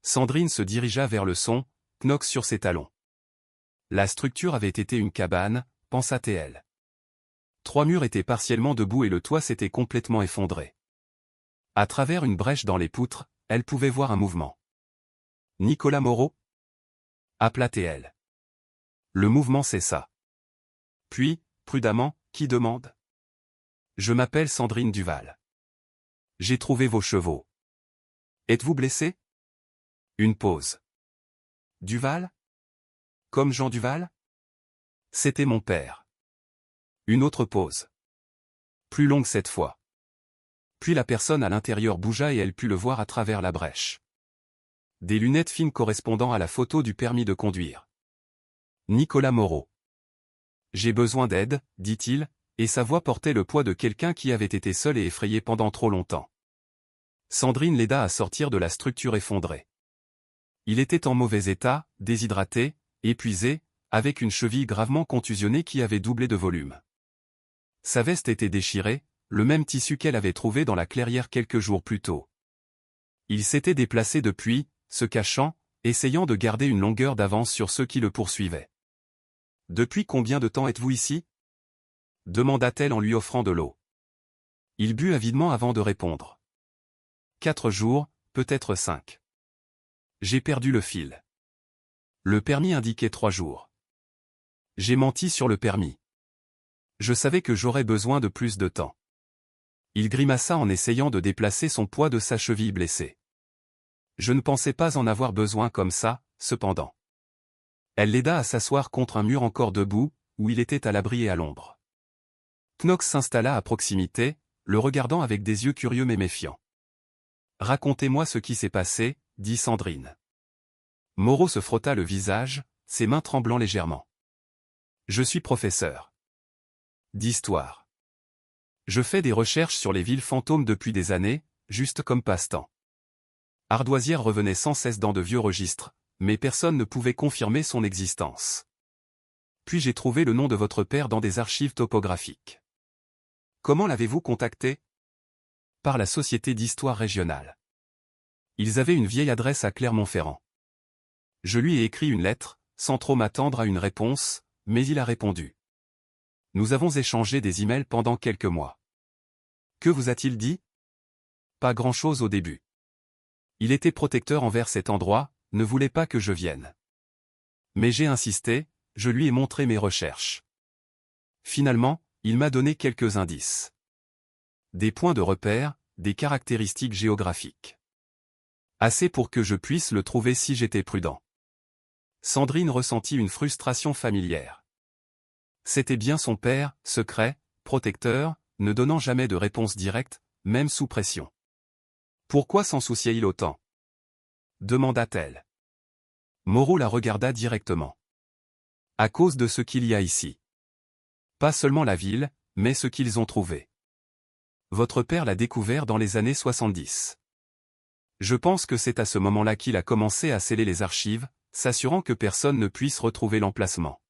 Sandrine se dirigea vers le son, Knox sur ses talons. La structure avait été une cabane, pensa-t-elle. 3 murs étaient partiellement debout et le toit s'était complètement effondré. À travers une brèche dans les poutres, elle pouvait voir un mouvement. Nicolas Moreau? Appela-t-elle. Le mouvement cessa. Puis, prudemment, qui demande? Je m'appelle Sandrine Duval. J'ai trouvé vos chevaux. Êtes-vous blessé? Une pause. Duval? Comme Jean Duval? C'était mon père. Une autre pause. Plus longue cette fois. Puis la personne à l'intérieur bougea et elle put le voir à travers la brèche. Des lunettes fines correspondant à la photo du permis de conduire. Nicolas Moreau. J'ai besoin d'aide, dit-il, et sa voix portait le poids de quelqu'un qui avait été seul et effrayé pendant trop longtemps. Sandrine l'aida à sortir de la structure effondrée. Il était en mauvais état, déshydraté, épuisé, avec une cheville gravement contusionnée qui avait doublé de volume. Sa veste était déchirée, le même tissu qu'elle avait trouvé dans la clairière quelques jours plus tôt. Il s'était déplacé depuis, se cachant, essayant de garder une longueur d'avance sur ceux qui le poursuivaient. « Depuis combien de temps êtes-vous ici » demanda-t-elle en lui offrant de l'eau. Il but avidement avant de répondre. 4 jours, peut-être 5. J'ai perdu le fil. Le permis indiquait 3 jours. J'ai menti sur le permis. Je savais que j'aurais besoin de plus de temps. Il grimaça en essayant de déplacer son poids de sa cheville blessée. Je ne pensais pas en avoir besoin comme ça, cependant. Elle l'aida à s'asseoir contre un mur encore debout, où il était à l'abri et à l'ombre. Knox s'installa à proximité, le regardant avec des yeux curieux mais méfiants. « Racontez-moi ce qui s'est passé, » dit Sandrine. Moreau se frotta le visage, ses mains tremblant légèrement. « Je suis professeur d'histoire. Je fais des recherches sur les villes fantômes depuis des années, juste comme passe-temps. Ardoisière revenait sans cesse dans de vieux registres, mais personne ne pouvait confirmer son existence. Puis j'ai trouvé le nom de votre père dans des archives topographiques. Comment l'avez-vous contacté ? Par la Société d'histoire régionale. Ils avaient une vieille adresse à Clermont-Ferrand. Je lui ai écrit une lettre, sans trop m'attendre à une réponse, mais il a répondu. Nous avons échangé des emails pendant quelques mois. Que vous a-t-il dit ? Pas grand-chose au début. Il était protecteur envers cet endroit, ne voulait pas que je vienne. Mais j'ai insisté, je lui ai montré mes recherches. Finalement, il m'a donné quelques indices. Des points de repère, des caractéristiques géographiques. Assez pour que je puisse le trouver si j'étais prudent. Sandrine ressentit une frustration familière. C'était bien son père, secret, protecteur, ne donnant jamais de réponse directe, même sous pression. Pourquoi s'en souciait-il autant ? Demanda-t-elle. Moreau la regarda directement. À cause de ce qu'il y a ici. Pas seulement la ville, mais ce qu'ils ont trouvé. Votre père l'a découvert dans les années 70. Je pense que c'est à ce moment-là qu'il a commencé à sceller les archives, s'assurant que personne ne puisse retrouver l'emplacement.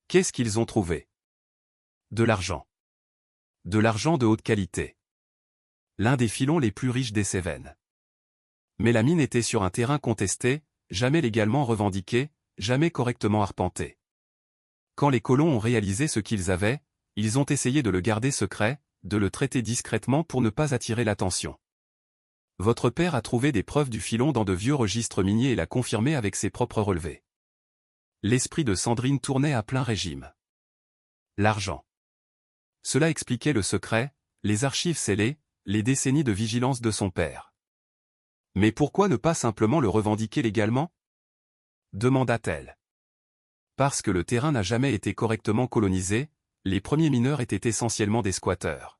Qu'est-ce qu'ils ont trouvé ? De l'argent. De l'argent de haute qualité. L'un des filons les plus riches des Cévennes. Mais la mine était sur un terrain contesté, jamais légalement revendiqué, jamais correctement arpenté. Quand les colons ont réalisé ce qu'ils avaient, ils ont essayé de le garder secret, de le traiter discrètement pour ne pas attirer l'attention. Votre père a trouvé des preuves du filon dans de vieux registres miniers et l'a confirmé avec ses propres relevés. L'esprit de Sandrine tournait à plein régime. L'argent. Cela expliquait le secret, les archives scellées, les décennies de vigilance de son père. Mais pourquoi ne pas simplement le revendiquer légalement ? Demanda-t-elle. Parce que le terrain n'a jamais été correctement colonisé, les premiers mineurs étaient essentiellement des squatteurs.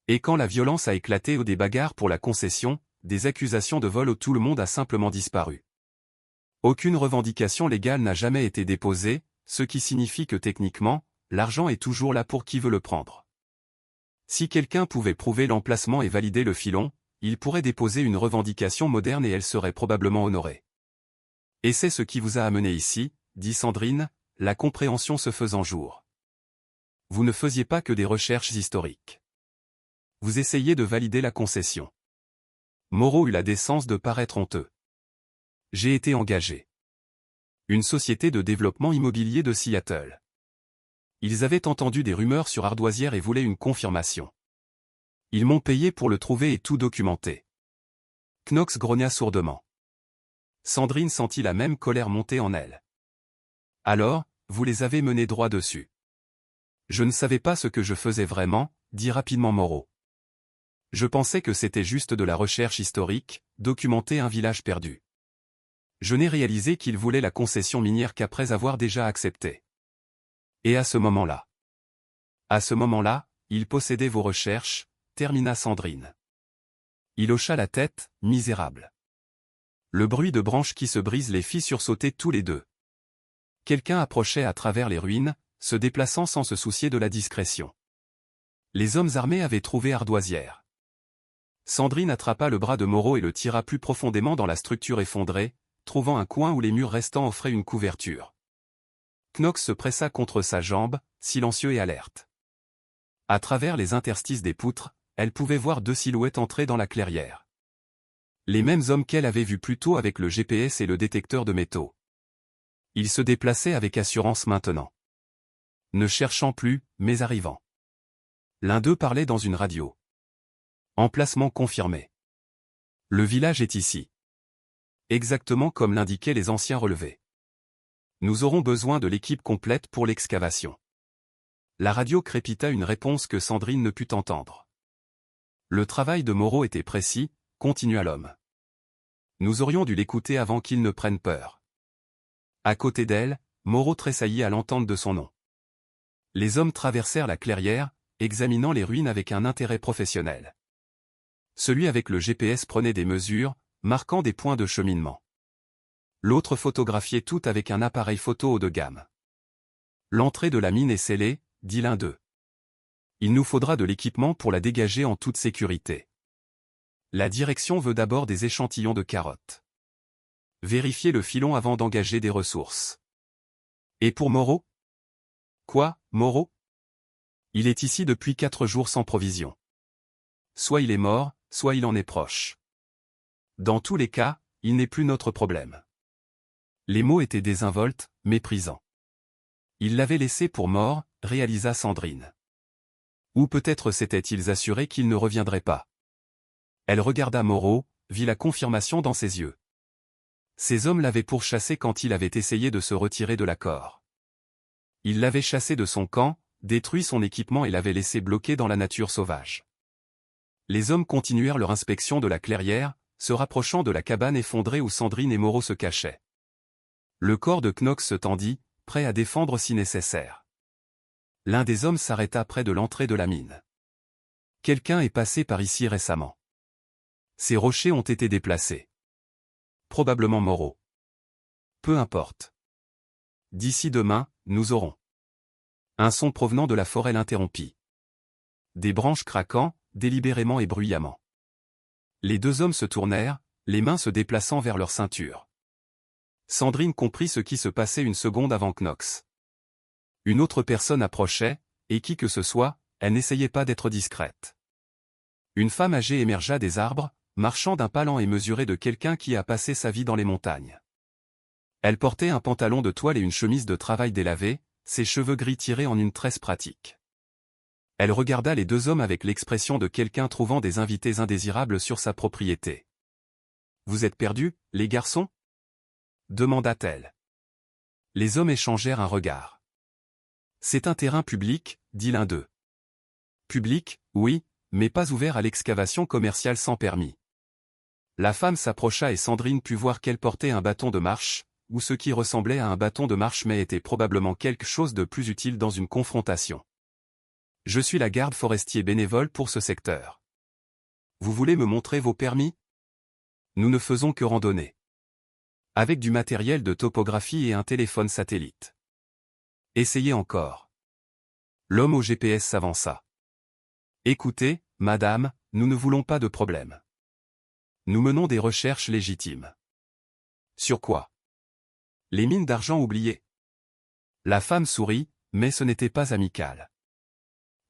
Et quand la violence a éclaté ou des bagarres pour la concession, des accusations de vol où tout le monde a simplement disparu. Aucune revendication légale n'a jamais été déposée, ce qui signifie que techniquement, l'argent est toujours là pour qui veut le prendre. Si quelqu'un pouvait prouver l'emplacement et valider le filon, il pourrait déposer une revendication moderne et elle serait probablement honorée. Et c'est ce qui vous a amené ici, dit Sandrine, la compréhension se faisant jour. Vous ne faisiez pas que des recherches historiques. Vous essayez de valider la concession. Moreau eut la décence de paraître honteux. J'ai été engagé. Une société de développement immobilier de Seattle. Ils avaient entendu des rumeurs sur Ardoisière et voulaient une confirmation. Ils m'ont payé pour le trouver et tout documenter. Knox grogna sourdement. Sandrine sentit la même colère monter en elle. Alors, vous les avez menés droit dessus. Je ne savais pas ce que je faisais vraiment, dit rapidement Moreau. Je pensais que c'était juste de la recherche historique, documenter un village perdu. Je n'ai réalisé qu'il voulait la concession minière qu'après avoir déjà accepté. Et à ce moment-là. À ce moment-là, il possédait vos recherches, termina Sandrine. Il hocha la tête, misérable. Le bruit de branches qui se brisent les fit sursauter tous les deux. Quelqu'un approchait à travers les ruines, se déplaçant sans se soucier de la discrétion. Les hommes armés avaient trouvé ardoisière. Sandrine attrapa le bras de Moreau et le tira plus profondément dans la structure effondrée, trouvant un coin où les murs restants offraient une couverture. Knox se pressa contre sa jambe, silencieux et alerte. À travers les interstices des poutres, elle pouvait voir deux silhouettes entrer dans la clairière. Les mêmes hommes qu'elle avait vus plus tôt avec le GPS et le détecteur de métaux. Ils se déplaçaient avec assurance maintenant. Ne cherchant plus, mais arrivant. L'un d'eux parlait dans une radio. Emplacement confirmé. Le village est ici. Exactement comme l'indiquaient les anciens relevés. Nous aurons besoin de l'équipe complète pour l'excavation. La radio crépita une réponse que Sandrine ne put entendre. Le travail de Moreau était précis, continua l'homme. Nous aurions dû l'écouter avant qu'il ne prenne peur. À côté d'elle, Moreau tressaillit à l'entente de son nom. Les hommes traversèrent la clairière, examinant les ruines avec un intérêt professionnel. Celui avec le GPS prenait des mesures, marquant des points de cheminement. L'autre photographiait tout avec un appareil photo haut de gamme. L'entrée de la mine est scellée, dit l'un d'eux. Il nous faudra de l'équipement pour la dégager en toute sécurité. La direction veut d'abord des échantillons de carottes. Vérifiez le filon avant d'engager des ressources. Et pour Moreau? Quoi, Moreau? Il est ici depuis 4 jours sans provision. Soit il est mort, soit il en est proche. Dans tous les cas, il n'est plus notre problème. Les mots étaient désinvoltes, méprisants. Il l'avait laissé pour mort, réalisa Sandrine. Ou peut-être s'étaient-ils assurés qu'il ne reviendrait pas. Elle regarda Moreau, vit la confirmation dans ses yeux. Ces hommes l'avaient pourchassé quand il avait essayé de se retirer de l'accord. Il l'avait chassé de son camp, détruit son équipement et l'avait laissé bloqué dans la nature sauvage. Les hommes continuèrent leur inspection de la clairière, se rapprochant de la cabane effondrée où Sandrine et Moreau se cachaient. Le corps de Knox se tendit, prêt à défendre si nécessaire. L'un des hommes s'arrêta près de l'entrée de la mine. Quelqu'un est passé par ici récemment. Ces rochers ont été déplacés. Probablement Moreau. Peu importe. D'ici demain, nous aurons. Un son provenant de la forêt l'interrompit. Des branches craquant, délibérément et bruyamment. Les deux hommes se tournèrent, les mains se déplaçant vers leur ceinture. Sandrine comprit ce qui se passait une seconde avant Knox. Une autre personne approchait, et qui que ce soit, elle n'essayait pas d'être discrète. Une femme âgée émergea des arbres, marchant d'un pas lent et mesuré de quelqu'un qui a passé sa vie dans les montagnes. Elle portait un pantalon de toile et une chemise de travail délavée, ses cheveux gris tirés en une tresse pratique. Elle regarda les deux hommes avec l'expression de quelqu'un trouvant des invités indésirables sur sa propriété. « Vous êtes perdus, les garçons ?» demanda-t-elle. Les hommes échangèrent un regard. « C'est un terrain public, dit l'un d'eux. »« Public, oui, mais pas ouvert à l'excavation commerciale sans permis. » La femme s'approcha et Sandrine put voir qu'elle portait un bâton de marche, ou ce qui ressemblait à un bâton de marche mais était probablement quelque chose de plus utile dans une confrontation. « Je suis la garde forestier bénévole pour ce secteur. Vous voulez me montrer vos permis? Nous ne faisons que randonner. Avec du matériel de topographie et un téléphone satellite. Essayez encore. » L'homme au GPS s'avança. « Écoutez, madame, nous ne voulons pas de problème. Nous menons des recherches légitimes. » Sur quoi? Les mines d'argent oubliées. La femme sourit, mais ce n'était pas amical.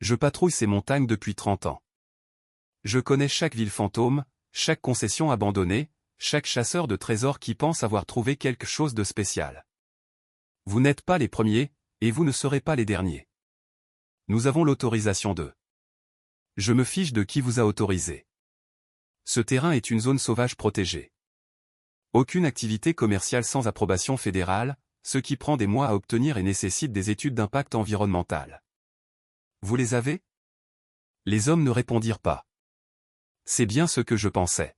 Je patrouille ces montagnes depuis 30 ans. Je connais chaque ville fantôme, chaque concession abandonnée, chaque chasseur de trésors qui pense avoir trouvé quelque chose de spécial. Vous n'êtes pas les premiers, et vous ne serez pas les derniers. Nous avons l'autorisation de. Je me fiche de qui vous a autorisé. Ce terrain est une zone sauvage protégée. Aucune activité commerciale sans approbation fédérale, ce qui prend des mois à obtenir et nécessite des études d'impact environnemental. Vous les avez? Les hommes ne répondirent pas. C'est bien ce que je pensais.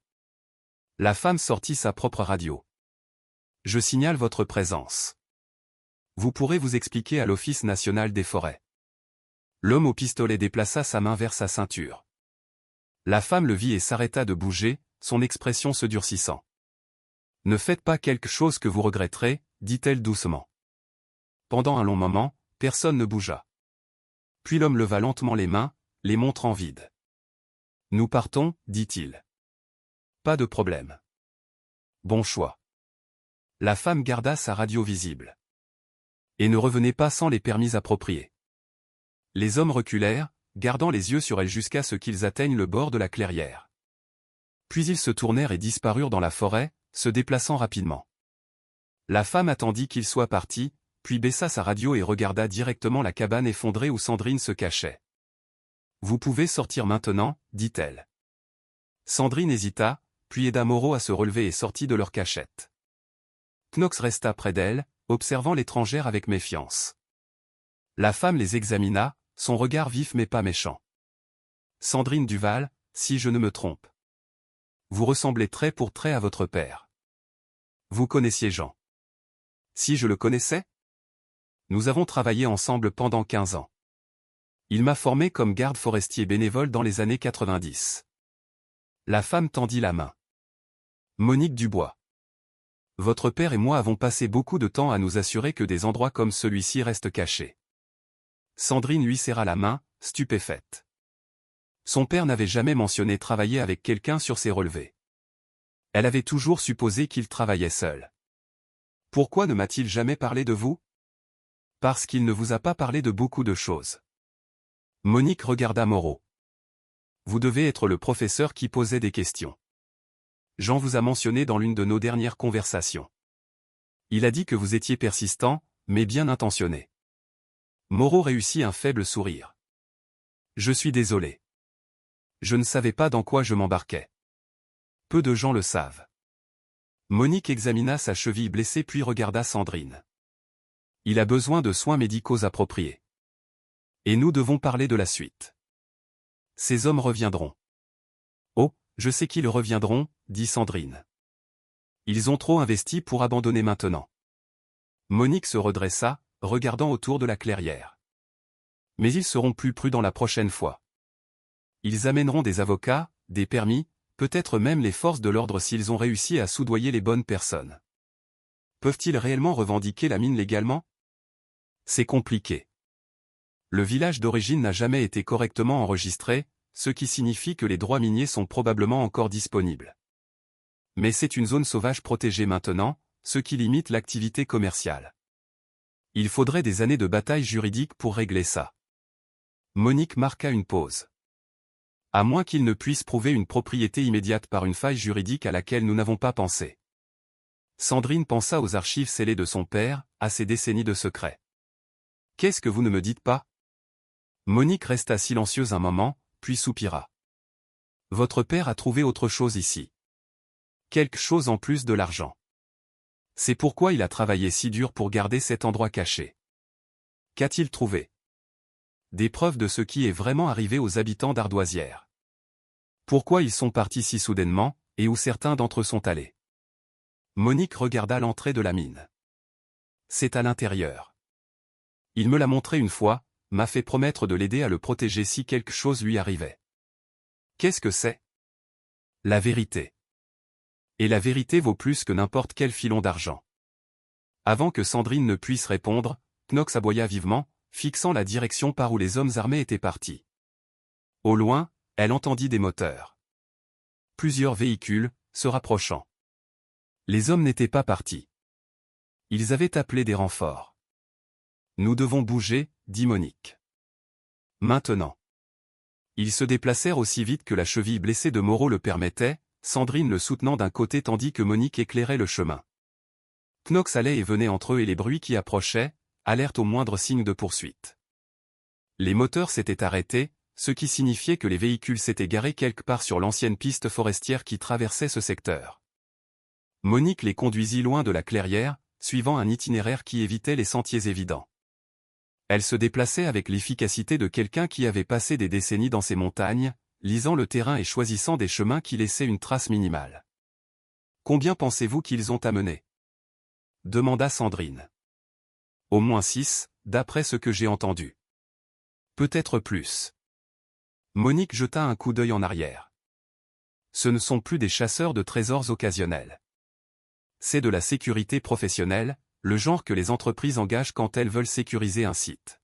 La femme sortit sa propre radio. Je signale votre présence. Vous pourrez vous expliquer à l'Office national des forêts. L'homme au pistolet déplaça sa main vers sa ceinture. La femme le vit et s'arrêta de bouger, son expression se durcissant. Ne faites pas quelque chose que vous regretterez, dit-elle doucement. Pendant un long moment, personne ne bougea. Puis l'homme leva lentement les mains, les montrant vides. Nous partons, dit-il. Pas de problème. Bon choix. La femme garda sa radio visible. Et ne revenez pas sans les permis appropriés. Les hommes reculèrent, gardant les yeux sur elle jusqu'à ce qu'ils atteignent le bord de la clairière. Puis ils se tournèrent et disparurent dans la forêt, se déplaçant rapidement. La femme attendit qu'ils soient partis, puis baissa sa radio et regarda directement la cabane effondrée où Sandrine se cachait. « Vous pouvez sortir maintenant, dit-elle. Sandrine hésita, puis aida Moreau à se relever et sortit de leur cachette. Knox resta près d'elle, observant l'étrangère avec méfiance. La femme les examina, son regard vif mais pas méchant. « Sandrine Duval, si je ne me trompe. Vous ressemblez trait pour trait à votre père. Vous connaissiez Jean. Si je le connaissais? Nous avons travaillé ensemble pendant 15 ans. Il m'a formé comme garde forestier bénévole dans les années 90. La femme tendit la main. Monique Dubois. Votre père et moi avons passé beaucoup de temps à nous assurer que des endroits comme celui-ci restent cachés. Sandrine lui serra la main, stupéfaite. Son père n'avait jamais mentionné travailler avec quelqu'un sur ses relevés. Elle avait toujours supposé qu'il travaillait seul. Pourquoi ne m'a-t-il jamais parlé de vous? Parce qu'il ne vous a pas parlé de beaucoup de choses. Monique regarda Moreau. Vous devez être le professeur qui posait des questions. Jean vous a mentionné dans l'une de nos dernières conversations. Il a dit que vous étiez persistant, mais bien intentionné. Moreau réussit un faible sourire. Je suis désolé. Je ne savais pas dans quoi je m'embarquais. Peu de gens le savent. Monique examina sa cheville blessée puis regarda Sandrine. Il a besoin de soins médicaux appropriés. Et nous devons parler de la suite. Ces hommes reviendront. Oh, je sais qu'ils reviendront, dit Sandrine. Ils ont trop investi pour abandonner maintenant. Monique se redressa, regardant autour de la clairière. Mais ils seront plus prudents la prochaine fois. Ils amèneront des avocats, des permis, peut-être même les forces de l'ordre s'ils ont réussi à soudoyer les bonnes personnes. Peuvent-ils réellement revendiquer la mine légalement? C'est compliqué. Le village d'origine n'a jamais été correctement enregistré, ce qui signifie que les droits miniers sont probablement encore disponibles. Mais c'est une zone sauvage protégée maintenant, ce qui limite l'activité commerciale. Il faudrait des années de bataille juridique pour régler ça. Monique marqua une pause. À moins qu'il ne puisse prouver une propriété immédiate par une faille juridique à laquelle nous n'avons pas pensé. Sandrine pensa aux archives scellées de son père, à ses décennies de secrets. Qu'est-ce que vous ne me dites pas? Monique resta silencieuse un moment, puis soupira. Votre père a trouvé autre chose ici. Quelque chose en plus de l'argent. C'est pourquoi il a travaillé si dur pour garder cet endroit caché. Qu'a-t-il trouvé? Des preuves de ce qui est vraiment arrivé aux habitants d'Ardoisière. Pourquoi ils sont partis si soudainement, et où certains d'entre eux sont allés? Monique regarda l'entrée de la mine. C'est à l'intérieur. Il me l'a montré une fois, m'a fait promettre de l'aider à le protéger si quelque chose lui arrivait. Qu'est-ce que c'est? La vérité. Et la vérité vaut plus que n'importe quel filon d'argent. Avant que Sandrine ne puisse répondre, Knox aboya vivement, fixant la direction par où les hommes armés étaient partis. Au loin, elle entendit des moteurs. Plusieurs véhicules, se rapprochant. Les hommes n'étaient pas partis. Ils avaient appelé des renforts. Nous devons bouger, dit Monique. Maintenant. Ils se déplacèrent aussi vite que la cheville blessée de Moreau le permettait, Sandrine le soutenant d'un côté tandis que Monique éclairait le chemin. Knox allait et venait entre eux et les bruits qui approchaient, alerte au moindre signe de poursuite. Les moteurs s'étaient arrêtés, ce qui signifiait que les véhicules s'étaient garés quelque part sur l'ancienne piste forestière qui traversait ce secteur. Monique les conduisit loin de la clairière, suivant un itinéraire qui évitait les sentiers évidents. Elle se déplaçait avec l'efficacité de quelqu'un qui avait passé des décennies dans ces montagnes, lisant le terrain et choisissant des chemins qui laissaient une trace minimale. Combien pensez-vous qu'ils ont amené? demanda Sandrine. Au moins 6, d'après ce que j'ai entendu. Peut-être plus. Monique jeta un coup d'œil en arrière. Ce ne sont plus des chasseurs de trésors occasionnels. C'est de la sécurité professionnelle, le genre que les entreprises engagent quand elles veulent sécuriser un site.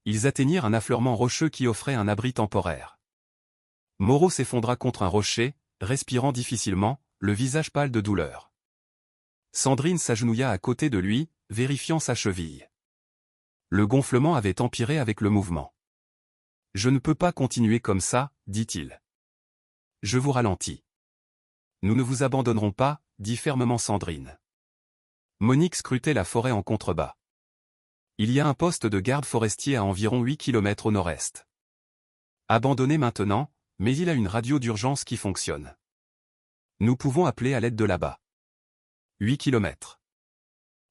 Ils atteignirent un affleurement rocheux qui offrait un abri temporaire. Moreau s'effondra contre un rocher, respirant difficilement, le visage pâle de douleur. Sandrine s'agenouilla à côté de lui, vérifiant sa cheville. Le gonflement avait empiré avec le mouvement. « Je ne peux pas continuer comme ça, dit-il. Je vous ralentis. Nous ne vous abandonnerons pas, dit fermement Sandrine. Monique scrutait la forêt en contrebas. Il y a un poste de garde forestier à environ 8 km au nord-est. Abandonné maintenant, mais il a une radio d'urgence qui fonctionne. Nous pouvons appeler à l'aide de là-bas. 8 km.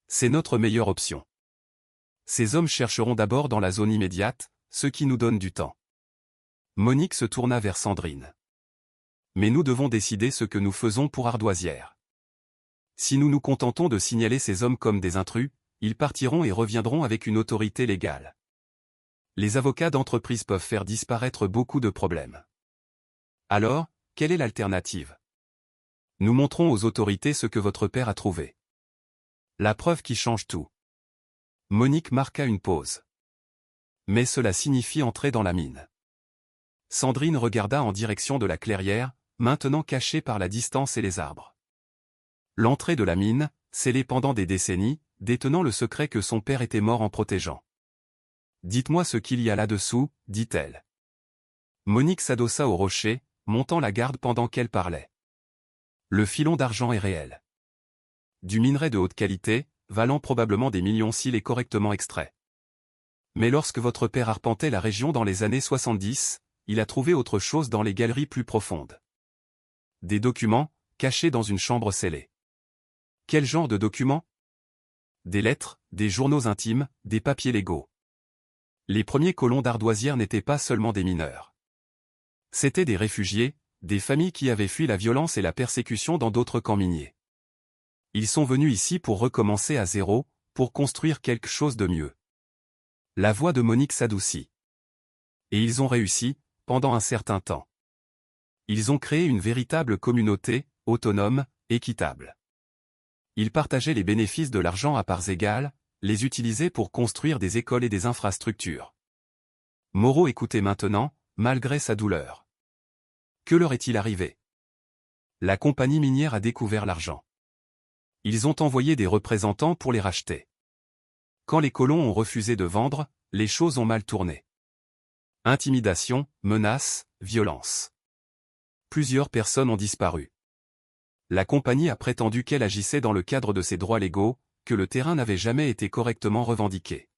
C'est notre meilleure option. Ces hommes chercheront d'abord dans la zone immédiate, ce qui nous donne du temps. Monique se tourna vers Sandrine. Mais nous devons décider ce que nous faisons pour Ardoisière. Si nous nous contentons de signaler ces hommes comme des intrus, ils partiront et reviendront avec une autorité légale. Les avocats d'entreprise peuvent faire disparaître beaucoup de problèmes. Alors, quelle est l'alternative? Nous montrons aux autorités ce que votre père a trouvé. La preuve qui change tout. Monique marqua une pause. Mais cela signifie entrer dans la mine. Sandrine regarda en direction de la clairière, maintenant cachée par la distance et les arbres. L'entrée de la mine, scellée pendant des décennies, détenant le secret que son père était mort en protégeant. « Dites-moi ce qu'il y a là-dessous, dit-elle. Monique s'adossa au rocher, montant la garde pendant qu'elle parlait. Le filon d'argent est réel. Du minerai de haute qualité, valant probablement des millions s'il est correctement extrait. Mais lorsque votre père arpentait la région dans les années 70, il a trouvé autre chose dans les galeries plus profondes. Des documents, cachés dans une chambre scellée. Quel genre de documents? Des lettres, des journaux intimes, des papiers légaux. Les premiers colons d'Ardoisière n'étaient pas seulement des mineurs. C'étaient des réfugiés, des familles qui avaient fui la violence et la persécution dans d'autres camps miniers. Ils sont venus ici pour recommencer à zéro, pour construire quelque chose de mieux. La voix de Monique s'adoucit. Et ils ont réussi, pendant un certain temps. Ils ont créé une véritable communauté, autonome, équitable. Ils partageaient les bénéfices de l'argent à parts égales, les utilisaient pour construire des écoles et des infrastructures. Moreau écoutait maintenant, malgré sa douleur. Que leur est-il arrivé? La compagnie minière a découvert l'argent. Ils ont envoyé des représentants pour les racheter. Quand les colons ont refusé de vendre, les choses ont mal tourné. Intimidation, menaces, violence. Plusieurs personnes ont disparu. La compagnie a prétendu qu'elle agissait dans le cadre de ses droits légaux, que le terrain n'avait jamais été correctement revendiqué.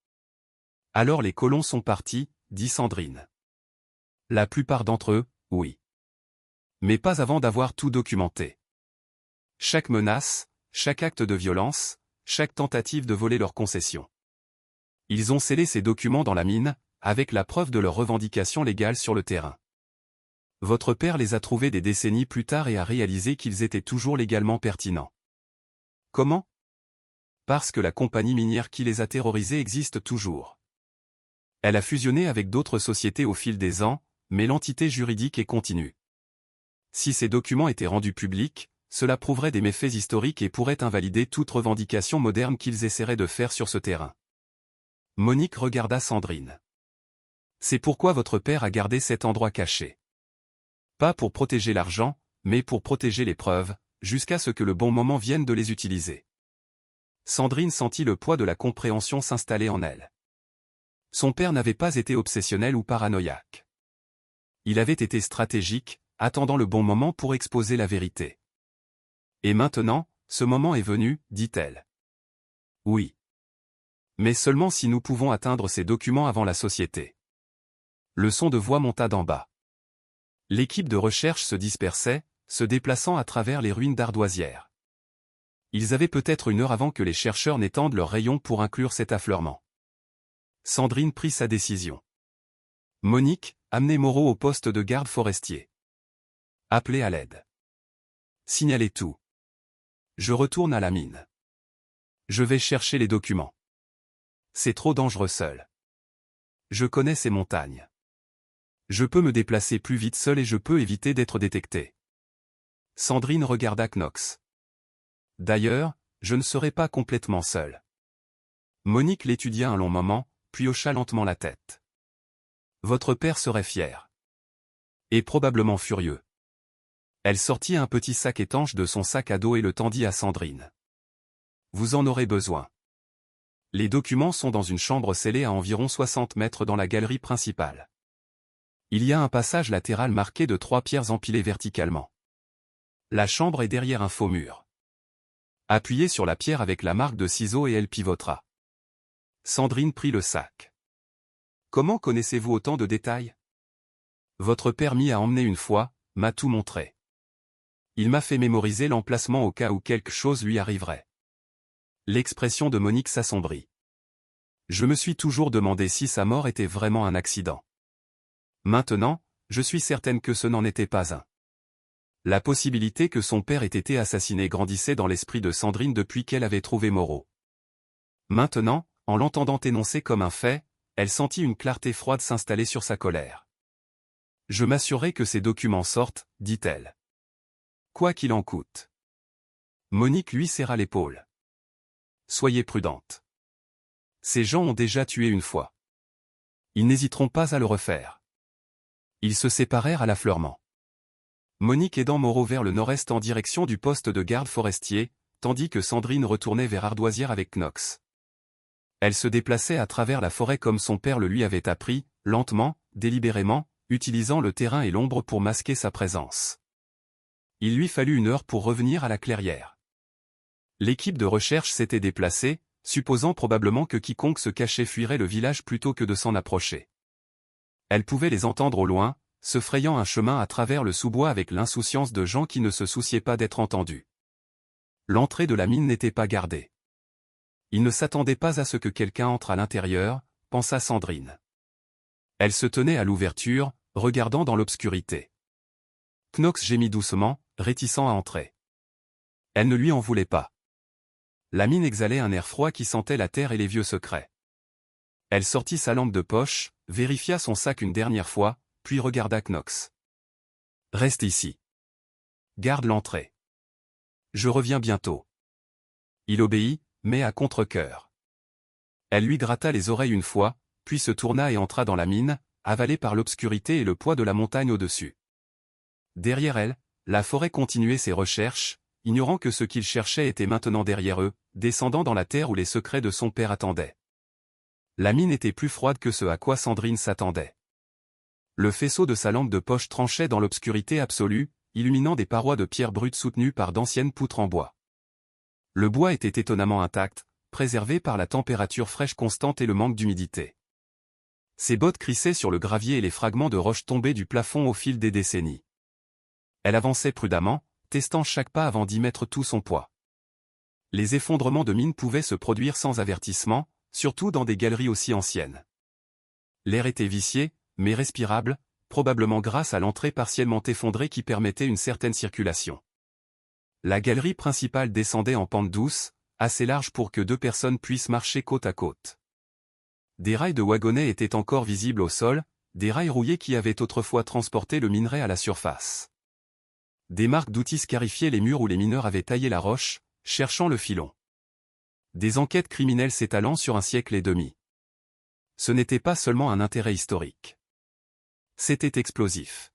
Alors les colons sont partis, dit Sandrine. La plupart d'entre eux, oui. Mais pas avant d'avoir tout documenté. Chaque menace, chaque acte de violence, chaque tentative de voler leurs concessions. Ils ont scellé ces documents dans la mine, avec la preuve de leur revendication légale sur le terrain. Votre père les a trouvés des décennies plus tard et a réalisé qu'ils étaient toujours légalement pertinents. Comment? Parce que la compagnie minière qui les a terrorisés existe toujours. Elle a fusionné avec d'autres sociétés au fil des ans, mais l'entité juridique est continue. Si ces documents étaient rendus publics, cela prouverait des méfaits historiques et pourrait invalider toute revendication moderne qu'ils essaieraient de faire sur ce terrain. Monique regarda Sandrine. C'est pourquoi votre père a gardé cet endroit caché. Pas pour protéger l'argent, mais pour protéger les preuves, jusqu'à ce que le bon moment vienne de les utiliser. Sandrine sentit le poids de la compréhension s'installer en elle. Son père n'avait pas été obsessionnel ou paranoïaque. Il avait été stratégique, attendant le bon moment pour exposer la vérité. Et maintenant, ce moment est venu, dit-elle. Oui. Mais seulement si nous pouvons atteindre ces documents avant la société. Le son de voix monta d'en bas. L'équipe de recherche se dispersait, se déplaçant à travers les ruines d'Ardoisière. Ils avaient peut-être une heure avant que les chercheurs n'étendent leurs rayons pour inclure cet affleurement. Sandrine prit sa décision. Monique, amenez Moreau au poste de garde forestier. Appelez à l'aide. Signalez tout. Je retourne à la mine. Je vais chercher les documents. C'est trop dangereux seul. Je connais ces montagnes. Je peux me déplacer plus vite seul et je peux éviter d'être détecté. Sandrine regarda Knox. D'ailleurs, je ne serai pas complètement seul. Monique l'étudia un long moment, puis hocha lentement la tête. Votre père serait fier. Et probablement furieux. Elle sortit un petit sac étanche de son sac à dos et le tendit à Sandrine. Vous en aurez besoin. Les documents sont dans une chambre scellée à environ 60 mètres dans la galerie principale. Il y a un passage latéral marqué de 3 pierres empilées verticalement. La chambre est derrière un faux mur. Appuyez sur la pierre avec la marque de ciseaux et elle pivotera. Sandrine prit le sac. Comment connaissez-vous autant de détails? Votre père m'y a emmené une fois, m'a tout montré. Il m'a fait mémoriser l'emplacement au cas où quelque chose lui arriverait. L'expression de Monique s'assombrit. Je me suis toujours demandé si sa mort était vraiment un accident. Maintenant, je suis certaine que ce n'en était pas un. La possibilité que son père ait été assassiné grandissait dans l'esprit de Sandrine depuis qu'elle avait trouvé Moreau. Maintenant, en l'entendant énoncer comme un fait, elle sentit une clarté froide s'installer sur sa colère. Je m'assurerai que ces documents sortent, dit-elle. Quoi qu'il en coûte. Monique lui serra l'épaule. Soyez prudente. Ces gens ont déjà tué une fois. Ils n'hésiteront pas à le refaire. Ils se séparèrent à l'affleurement. Monique aidant Moreau vers le nord-est en direction du poste de garde forestier, tandis que Sandrine retournait vers Ardoisière avec Knox. Elle se déplaçait à travers la forêt comme son père le lui avait appris, lentement, délibérément, utilisant le terrain et l'ombre pour masquer sa présence. Il lui fallut 1 heure pour revenir à la clairière. L'équipe de recherche s'était déplacée, supposant probablement que quiconque se cachait fuirait le village plutôt que de s'en approcher. Elle pouvait les entendre au loin, se frayant un chemin à travers le sous-bois avec l'insouciance de gens qui ne se souciaient pas d'être entendus. L'entrée de la mine n'était pas gardée. Il ne s'attendait pas à ce que quelqu'un entre à l'intérieur, pensa Sandrine. Elle se tenait à l'ouverture, regardant dans l'obscurité. Knox gémit doucement, réticent à entrer. Elle ne lui en voulait pas. La mine exhalait un air froid qui sentait la terre et les vieux secrets. Elle sortit sa lampe de poche, vérifia son sac une dernière fois, puis regarda Knox. Reste ici. Garde l'entrée. Je reviens bientôt. Il obéit, mais à contre-cœur. Elle lui gratta les oreilles une fois, puis se tourna et entra dans la mine, avalée par l'obscurité et le poids de la montagne au-dessus. Derrière elle, la forêt continuait ses recherches, ignorant que ce qu'il cherchait était maintenant derrière eux, descendant dans la terre où les secrets de son père attendaient. La mine était plus froide que ce à quoi Sandrine s'attendait. Le faisceau de sa lampe de poche tranchait dans l'obscurité absolue, illuminant des parois de pierre brute soutenues par d'anciennes poutres en bois. Le bois était étonnamment intact, préservé par la température fraîche constante et le manque d'humidité. Ses bottes crissaient sur le gravier et les fragments de roches tombaient du plafond au fil des décennies. Elle avançait prudemment, testant chaque pas avant d'y mettre tout son poids. Les effondrements de mines pouvaient se produire sans avertissement, surtout dans des galeries aussi anciennes. L'air était vicié, mais respirable, probablement grâce à l'entrée partiellement effondrée qui permettait une certaine circulation. La galerie principale descendait en pente douce, assez large pour que 2 personnes puissent marcher côte à côte. Des rails de wagonnets étaient encore visibles au sol, des rails rouillés qui avaient autrefois transporté le minerai à la surface. Des marques d'outils scarifiaient les murs où les mineurs avaient taillé la roche, cherchant le filon. Des enquêtes criminelles s'étalant sur 1 siècle et demi. Ce n'était pas seulement un intérêt historique. C'était explosif.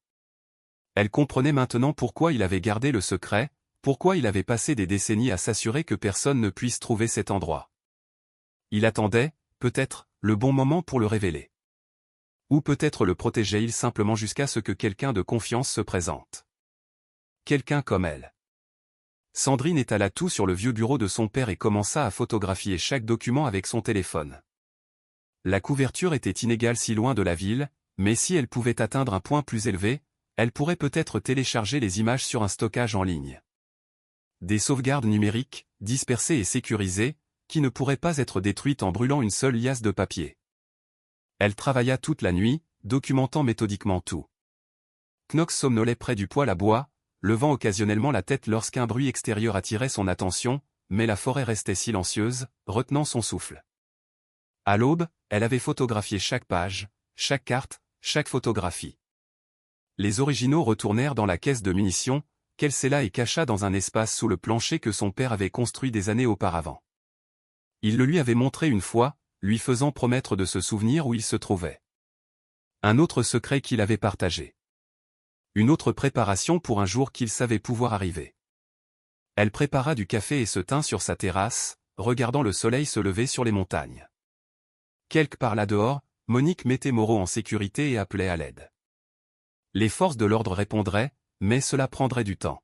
Elle comprenait maintenant pourquoi il avait gardé le secret, pourquoi il avait passé des décennies à s'assurer que personne ne puisse trouver cet endroit. Il attendait, peut-être, le bon moment pour le révéler. Ou peut-être le protégeait-il simplement jusqu'à ce que quelqu'un de confiance se présente. Quelqu'un comme elle. Sandrine étala tout sur le vieux bureau de son père et commença à photographier chaque document avec son téléphone. La couverture était inégale si loin de la ville, mais si elle pouvait atteindre un point plus élevé, elle pourrait peut-être télécharger les images sur un stockage en ligne. Des sauvegardes numériques, dispersées et sécurisées, qui ne pourraient pas être détruites en brûlant une seule liasse de papier. Elle travailla toute la nuit, documentant méthodiquement tout. Knox somnolait près du poêle à bois, levant occasionnellement la tête lorsqu'un bruit extérieur attirait son attention, mais la forêt restait silencieuse, retenant son souffle. À l'aube, elle avait photographié chaque page, chaque carte, chaque photographie. Les originaux retournèrent dans la caisse de munitions, qu'elle scella et cacha dans un espace sous le plancher que son père avait construit des années auparavant. Il le lui avait montré une fois, lui faisant promettre de se souvenir où il se trouvait. Un autre secret qu'il avait partagé. Une autre préparation pour un jour qu'il savait pouvoir arriver. Elle prépara du café et se tint sur sa terrasse, regardant le soleil se lever sur les montagnes. Quelque part là-dehors, Monique mettait Moreau en sécurité et appelait à l'aide. Les forces de l'ordre répondraient, mais cela prendrait du temps.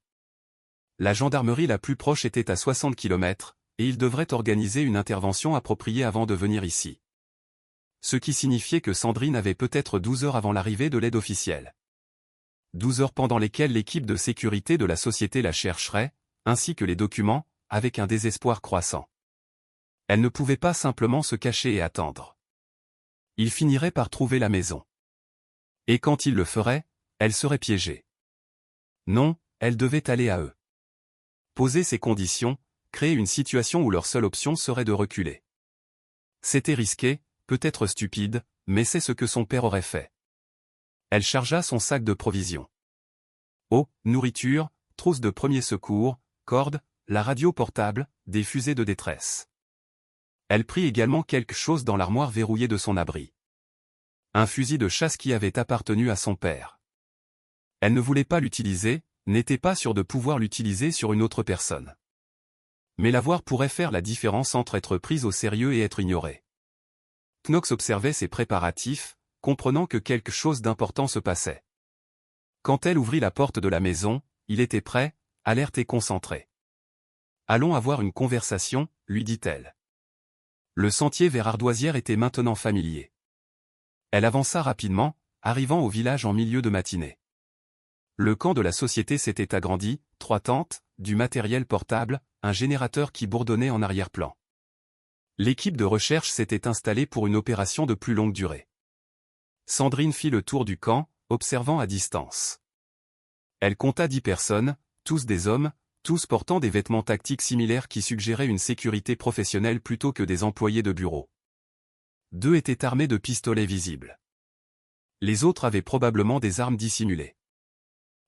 La gendarmerie la plus proche était à 60 km, et il devrait organiser une intervention appropriée avant de venir ici. Ce qui signifiait que Sandrine avait peut-être 12 heures avant l'arrivée de l'aide officielle. 12 heures pendant lesquelles l'équipe de sécurité de la société la chercherait, ainsi que les documents, avec un désespoir croissant. Elle ne pouvait pas simplement se cacher et attendre. Il finirait par trouver la maison. Et quand il le ferait, elle serait piégée. Non, elle devait aller à eux. Poser ses conditions, créer une situation où leur seule option serait de reculer. C'était risqué, peut-être stupide, mais c'est ce que son père aurait fait. Elle chargea son sac de provisions. Eau, nourriture, trousse de premiers secours, cordes, la radio portable, des fusées de détresse. Elle prit également quelque chose dans l'armoire verrouillée de son abri. Un fusil de chasse qui avait appartenu à son père. Elle ne voulait pas l'utiliser, n'était pas sûre de pouvoir l'utiliser sur une autre personne. Mais l'avoir pourrait faire la différence entre être prise au sérieux et être ignorée. Knox observait ses préparatifs, comprenant que quelque chose d'important se passait. Quand elle ouvrit la porte de la maison, il était prêt, alerte et concentré. « Allons avoir une conversation », lui dit-elle. Le sentier vers Ardoisière était maintenant familier. Elle avança rapidement, arrivant au village en milieu de matinée. Le camp de la société s'était agrandi, 3 tentes, du matériel portable, un générateur qui bourdonnait en arrière-plan. L'équipe de recherche s'était installée pour une opération de plus longue durée. Sandrine fit le tour du camp, observant à distance. Elle compta 10 personnes, tous des hommes, tous portant des vêtements tactiques similaires qui suggéraient une sécurité professionnelle plutôt que des employés de bureau. 2 étaient armés de pistolets visibles. Les autres avaient probablement des armes dissimulées.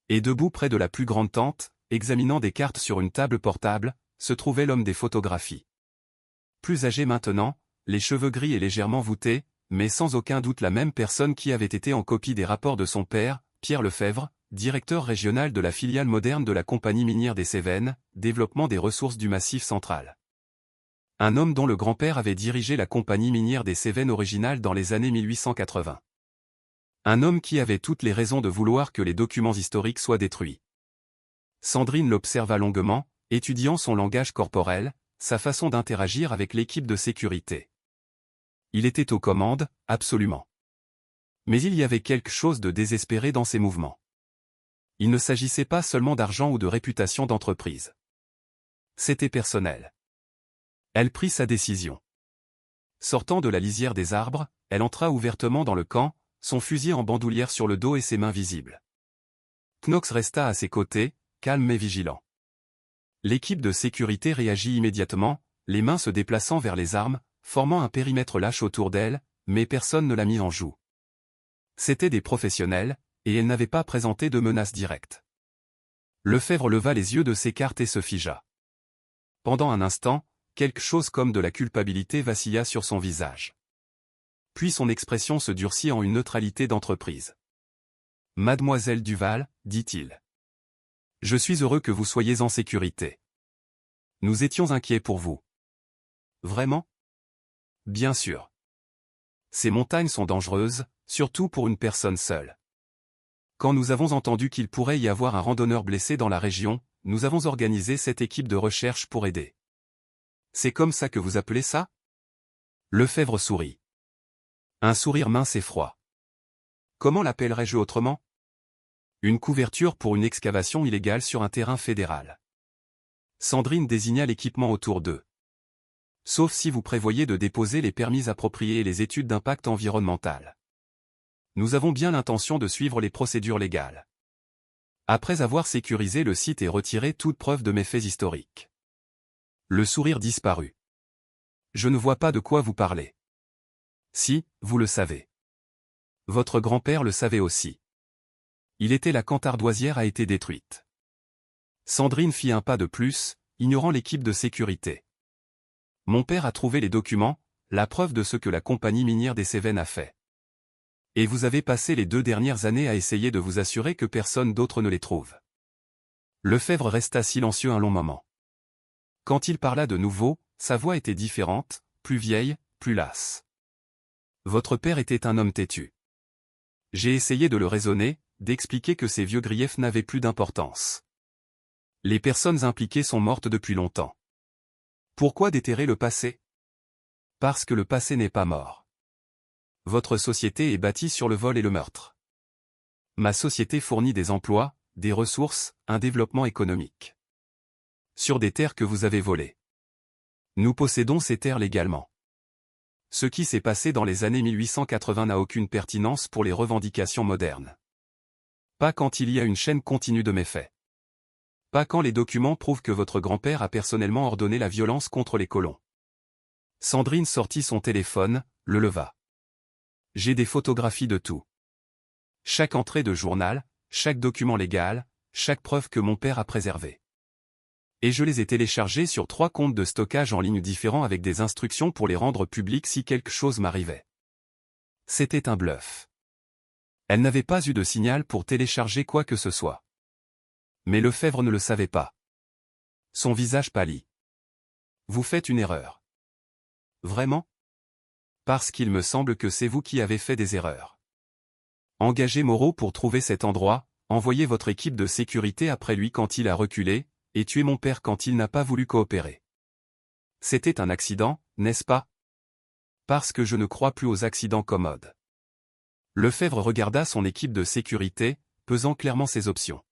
Et debout près de la plus grande tente, examinant des cartes sur une table portable, se trouvait l'homme des photographies. Plus âgé maintenant, les cheveux gris et légèrement voûtés, mais sans aucun doute la même personne qui avait été en copie des rapports de son père, Pierre Lefebvre, directeur régional de la filiale moderne de la Compagnie minière des Cévennes, développement des ressources du Massif central. Un homme dont le grand-père avait dirigé la Compagnie minière des Cévennes originale dans les années 1880. Un homme qui avait toutes les raisons de vouloir que les documents historiques soient détruits. Sandrine l'observa longuement, étudiant son langage corporel, sa façon d'interagir avec l'équipe de sécurité. Il était aux commandes, absolument. Mais il y avait quelque chose de désespéré dans ses mouvements. Il ne s'agissait pas seulement d'argent ou de réputation d'entreprise. C'était personnel. Elle prit sa décision. Sortant de la lisière des arbres, elle entra ouvertement dans le camp, son fusil en bandoulière sur le dos et ses mains visibles. Knox resta à ses côtés, calme mais vigilant. L'équipe de sécurité réagit immédiatement, les mains se déplaçant vers les armes, formant un périmètre lâche autour d'elle, mais personne ne l'a mis en joue. C'étaient des professionnels, et elle n'avait pas présenté de menace directe. Lefebvre leva les yeux de ses cartes et se figea. Pendant un instant, quelque chose comme de la culpabilité vacilla sur son visage. Puis son expression se durcit en une neutralité d'entreprise. « Mademoiselle Duval, dit-il. Je suis heureux que vous soyez en sécurité. Nous étions inquiets pour vous. » Vraiment ? Bien sûr. Ces montagnes sont dangereuses, surtout pour une personne seule. Quand nous avons entendu qu'il pourrait y avoir un randonneur blessé dans la région, nous avons organisé cette équipe de recherche pour aider. C'est comme ça que vous appelez ça ? Lefebvre sourit. Un sourire mince et froid. Comment l'appellerais-je autrement ? Une couverture pour une excavation illégale sur un terrain fédéral. Sandrine désigna l'équipement autour d'eux. Sauf si vous prévoyez de déposer les permis appropriés et les études d'impact environnemental. Nous avons bien l'intention de suivre les procédures légales. Après avoir sécurisé le site et retiré toute preuve de méfaits historiques. Le sourire disparut. Je ne vois pas de quoi vous parlez. Si, vous le savez. Votre grand-père le savait aussi. Il était la cantardoisière a été détruite. Sandrine fit un pas de plus, ignorant l'équipe de sécurité. Mon père a trouvé les documents, la preuve de ce que la compagnie minière des Cévennes a fait. Et vous avez passé les 2 dernières années à essayer de vous assurer que personne d'autre ne les trouve. Lefebvre resta silencieux un long moment. Quand il parla de nouveau, sa voix était différente, plus vieille, plus lasse. Votre père était un homme têtu. J'ai essayé de le raisonner, d'expliquer que ces vieux griefs n'avaient plus d'importance. Les personnes impliquées sont mortes depuis longtemps. Pourquoi déterrer le passé? Parce que le passé n'est pas mort. Votre société est bâtie sur le vol et le meurtre. Ma société fournit des emplois, des ressources, un développement économique. Sur des terres que vous avez volées. Nous possédons ces terres légalement. Ce qui s'est passé dans les années 1880 n'a aucune pertinence pour les revendications modernes. Pas quand il y a une chaîne continue de méfaits. Pas quand les documents prouvent que votre grand-père a personnellement ordonné la violence contre les colons. Sandrine sortit son téléphone, le leva. J'ai des photographies de tout. Chaque entrée de journal, chaque document légal, chaque preuve que mon père a préservée. Et je les ai téléchargés sur 3 comptes de stockage en ligne différents avec des instructions pour les rendre publics si quelque chose m'arrivait. C'était un bluff. Elle n'avait pas eu de signal pour télécharger quoi que ce soit. Mais Lefebvre ne le savait pas. Son visage pâlit. Vous faites une erreur. Vraiment? Parce qu'il me semble que c'est vous qui avez fait des erreurs. Engagez Moreau pour trouver cet endroit, envoyez votre équipe de sécurité après lui quand il a reculé, et tuez mon père quand il n'a pas voulu coopérer. C'était un accident, n'est-ce pas? Parce que je ne crois plus aux accidents commodes. Lefebvre regarda son équipe de sécurité, pesant clairement ses options.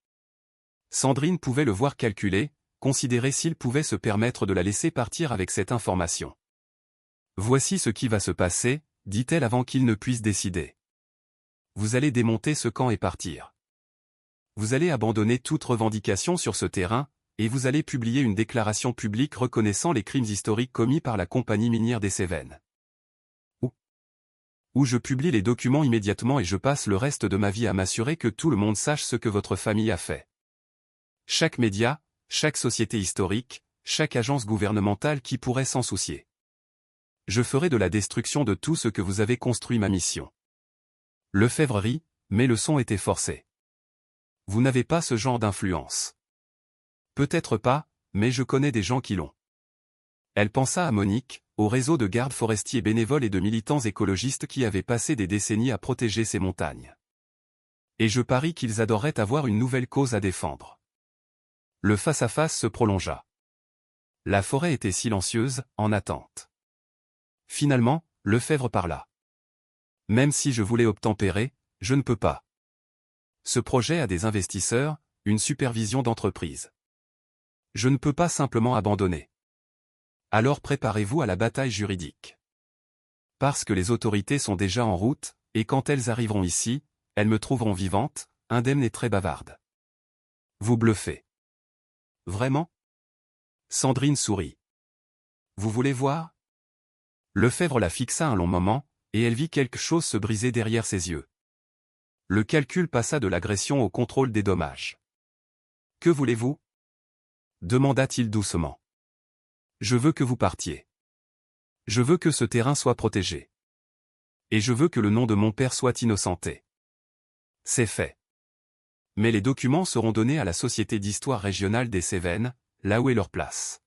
Sandrine pouvait le voir calculer, considérer s'il pouvait se permettre de la laisser partir avec cette information. Voici ce qui va se passer, dit-elle avant qu'il ne puisse décider. Vous allez démonter ce camp et partir. Vous allez abandonner toute revendication sur ce terrain, et vous allez publier une déclaration publique reconnaissant les crimes historiques commis par la compagnie minière des Cévennes. Ou je publie les documents immédiatement et je passe le reste de ma vie à m'assurer que tout le monde sache ce que votre famille a fait. Chaque média, chaque société historique, chaque agence gouvernementale qui pourrait s'en soucier. Je ferai de la destruction de tout ce que vous avez construit ma mission. Lefebvre rit, mais le son était forcé. Vous n'avez pas ce genre d'influence. Peut-être pas, mais je connais des gens qui l'ont. Elle pensa à Monique, au réseau de gardes forestiers bénévoles et de militants écologistes qui avaient passé des décennies à protéger ces montagnes. Et je parie qu'ils adoreraient avoir une nouvelle cause à défendre. Le face-à-face se prolongea. La forêt était silencieuse, en attente. Finalement, Lefebvre parla. Même si je voulais obtempérer, je ne peux pas. Ce projet a des investisseurs, une supervision d'entreprise. Je ne peux pas simplement abandonner. Alors préparez-vous à la bataille juridique. Parce que les autorités sont déjà en route, et quand elles arriveront ici, elles me trouveront vivante, indemne et très bavarde. Vous bluffez. Vraiment? Sandrine sourit. Vous voulez voir? Lefebvre la fixa un long moment, et elle vit quelque chose se briser derrière ses yeux. Le calcul passa de l'agression au contrôle des dommages. Que voulez-vous? Demanda-t-il doucement. Je veux que vous partiez. Je veux que ce terrain soit protégé. Et je veux que le nom de mon père soit innocenté. C'est fait. Mais les documents seront donnés à la Société d'histoire régionale des Cévennes, là où est leur place.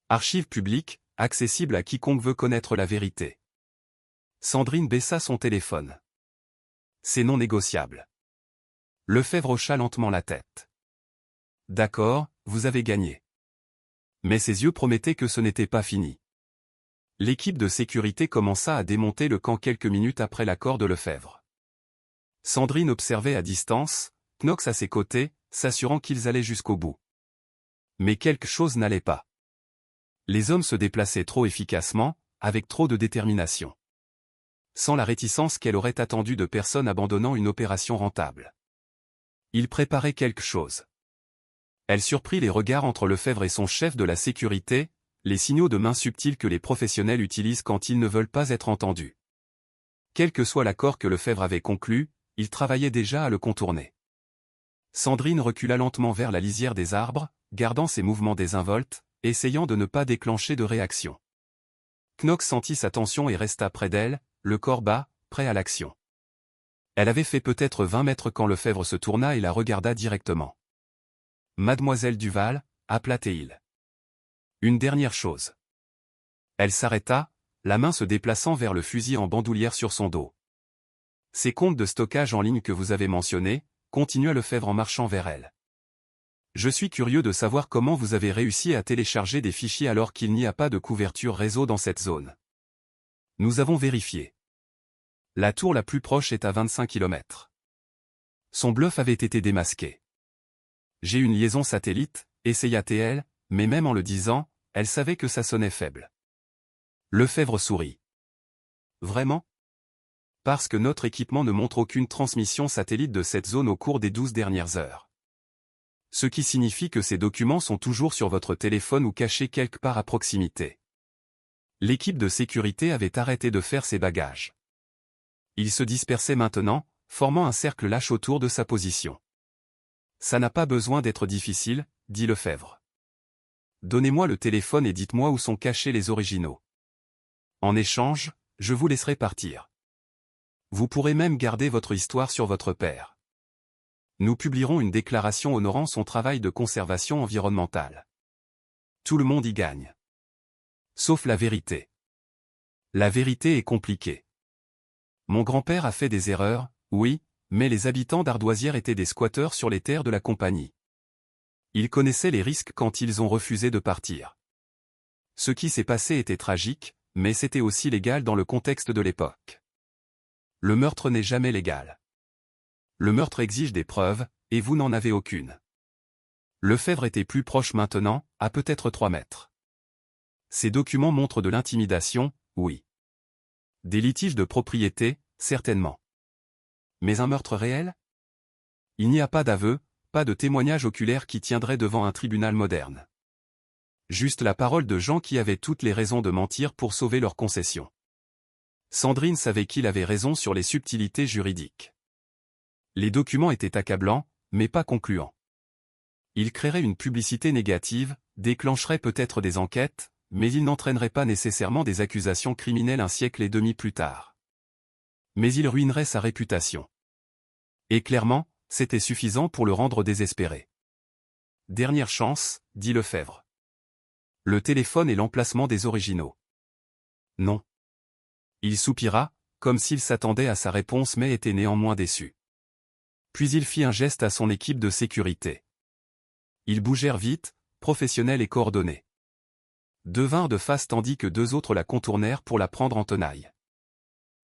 Archives publiques, accessibles à quiconque veut connaître la vérité. Sandrine baissa son téléphone. C'est non négociable. Lefebvre hocha lentement la tête. D'accord, vous avez gagné. Mais ses yeux promettaient que ce n'était pas fini. L'équipe de sécurité commença à démonter le camp quelques minutes après l'accord de Lefebvre. Sandrine observait à distance, Knox à ses côtés, s'assurant qu'ils allaient jusqu'au bout. Mais quelque chose n'allait pas. Les hommes se déplaçaient trop efficacement, avec trop de détermination. Sans la réticence qu'elle aurait attendue de personnes abandonnant une opération rentable. Ils préparaient quelque chose. Elle surprit les regards entre Lefebvre et son chef de la sécurité, les signaux de main subtils que les professionnels utilisent quand ils ne veulent pas être entendus. Quel que soit l'accord que Lefebvre avait conclu, il travaillait déjà à le contourner. Sandrine recula lentement vers la lisière des arbres, gardant ses mouvements désinvoltes, essayant de ne pas déclencher de réaction. Knox sentit sa tension et resta près d'elle, le corps bas, prêt à l'action. Elle avait fait peut-être 20 mètres quand Lefebvre se tourna et la regarda directement. « Mademoiselle Duval » appela-t-il. « Une dernière chose. » Elle s'arrêta, la main se déplaçant vers le fusil en bandoulière sur son dos. « Ces comptes de stockage en ligne que vous avez mentionnés, » continua Lefebvre en marchant vers elle. « Je suis curieux de savoir comment vous avez réussi à télécharger des fichiers alors qu'il n'y a pas de couverture réseau dans cette zone. » Nous avons vérifié. La tour la plus proche est à 25 km. Son bluff avait été démasqué. J'ai une liaison satellite, essaya-t-elle, mais même en le disant, elle savait que ça sonnait faible. Lefebvre sourit. Vraiment ? Parce que notre équipement ne montre aucune transmission satellite de cette zone au cours des 12 dernières heures. Ce qui signifie que ces documents sont toujours sur votre téléphone ou cachés quelque part à proximité. L'équipe de sécurité avait arrêté de faire ses bagages. Il se dispersait maintenant, formant un cercle lâche autour de sa position. « Ça n'a pas besoin d'être difficile, » dit Lefebvre. « Donnez-moi le téléphone et dites-moi où sont cachés les originaux. En échange, je vous laisserai partir. Vous pourrez même garder votre histoire sur votre père. Nous publierons une déclaration honorant son travail de conservation environnementale. Tout le monde y gagne. Sauf la vérité. La vérité est compliquée. Mon grand-père a fait des erreurs, oui, mais les habitants d'Ardoisière étaient des squatteurs sur les terres de la compagnie. Ils connaissaient les risques quand ils ont refusé de partir. Ce qui s'est passé était tragique, mais c'était aussi légal dans le contexte de l'époque. Le meurtre n'est jamais légal. Le meurtre exige des preuves, et vous n'en avez aucune. Lefebvre était plus proche maintenant, à peut-être 3 mètres. Ces documents montrent de l'intimidation, oui. Des litiges de propriété, certainement. Mais un meurtre réel ? Il n'y a pas d'aveu, pas de témoignage oculaire qui tiendrait devant un tribunal moderne. Juste la parole de gens qui avaient toutes les raisons de mentir pour sauver leur concession. Sandrine savait qu'il avait raison sur les subtilités juridiques. Les documents étaient accablants, mais pas concluants. Ils créeraient une publicité négative, déclencheraient peut-être des enquêtes, mais ils n'entraîneraient pas nécessairement des accusations criminelles un siècle et demi plus tard. Mais ils ruineraient sa réputation. Et clairement, c'était suffisant pour le rendre désespéré. « Dernière chance » dit Lefebvre. « Le téléphone et l'emplacement des originaux. » « Non. » Il soupira, comme s'il s'attendait à sa réponse mais était néanmoins déçu. Puis il fit un geste à son équipe de sécurité. Ils bougèrent vite, professionnels et coordonnés. Deux vinrent de face tandis que deux autres la contournèrent pour la prendre en tenaille.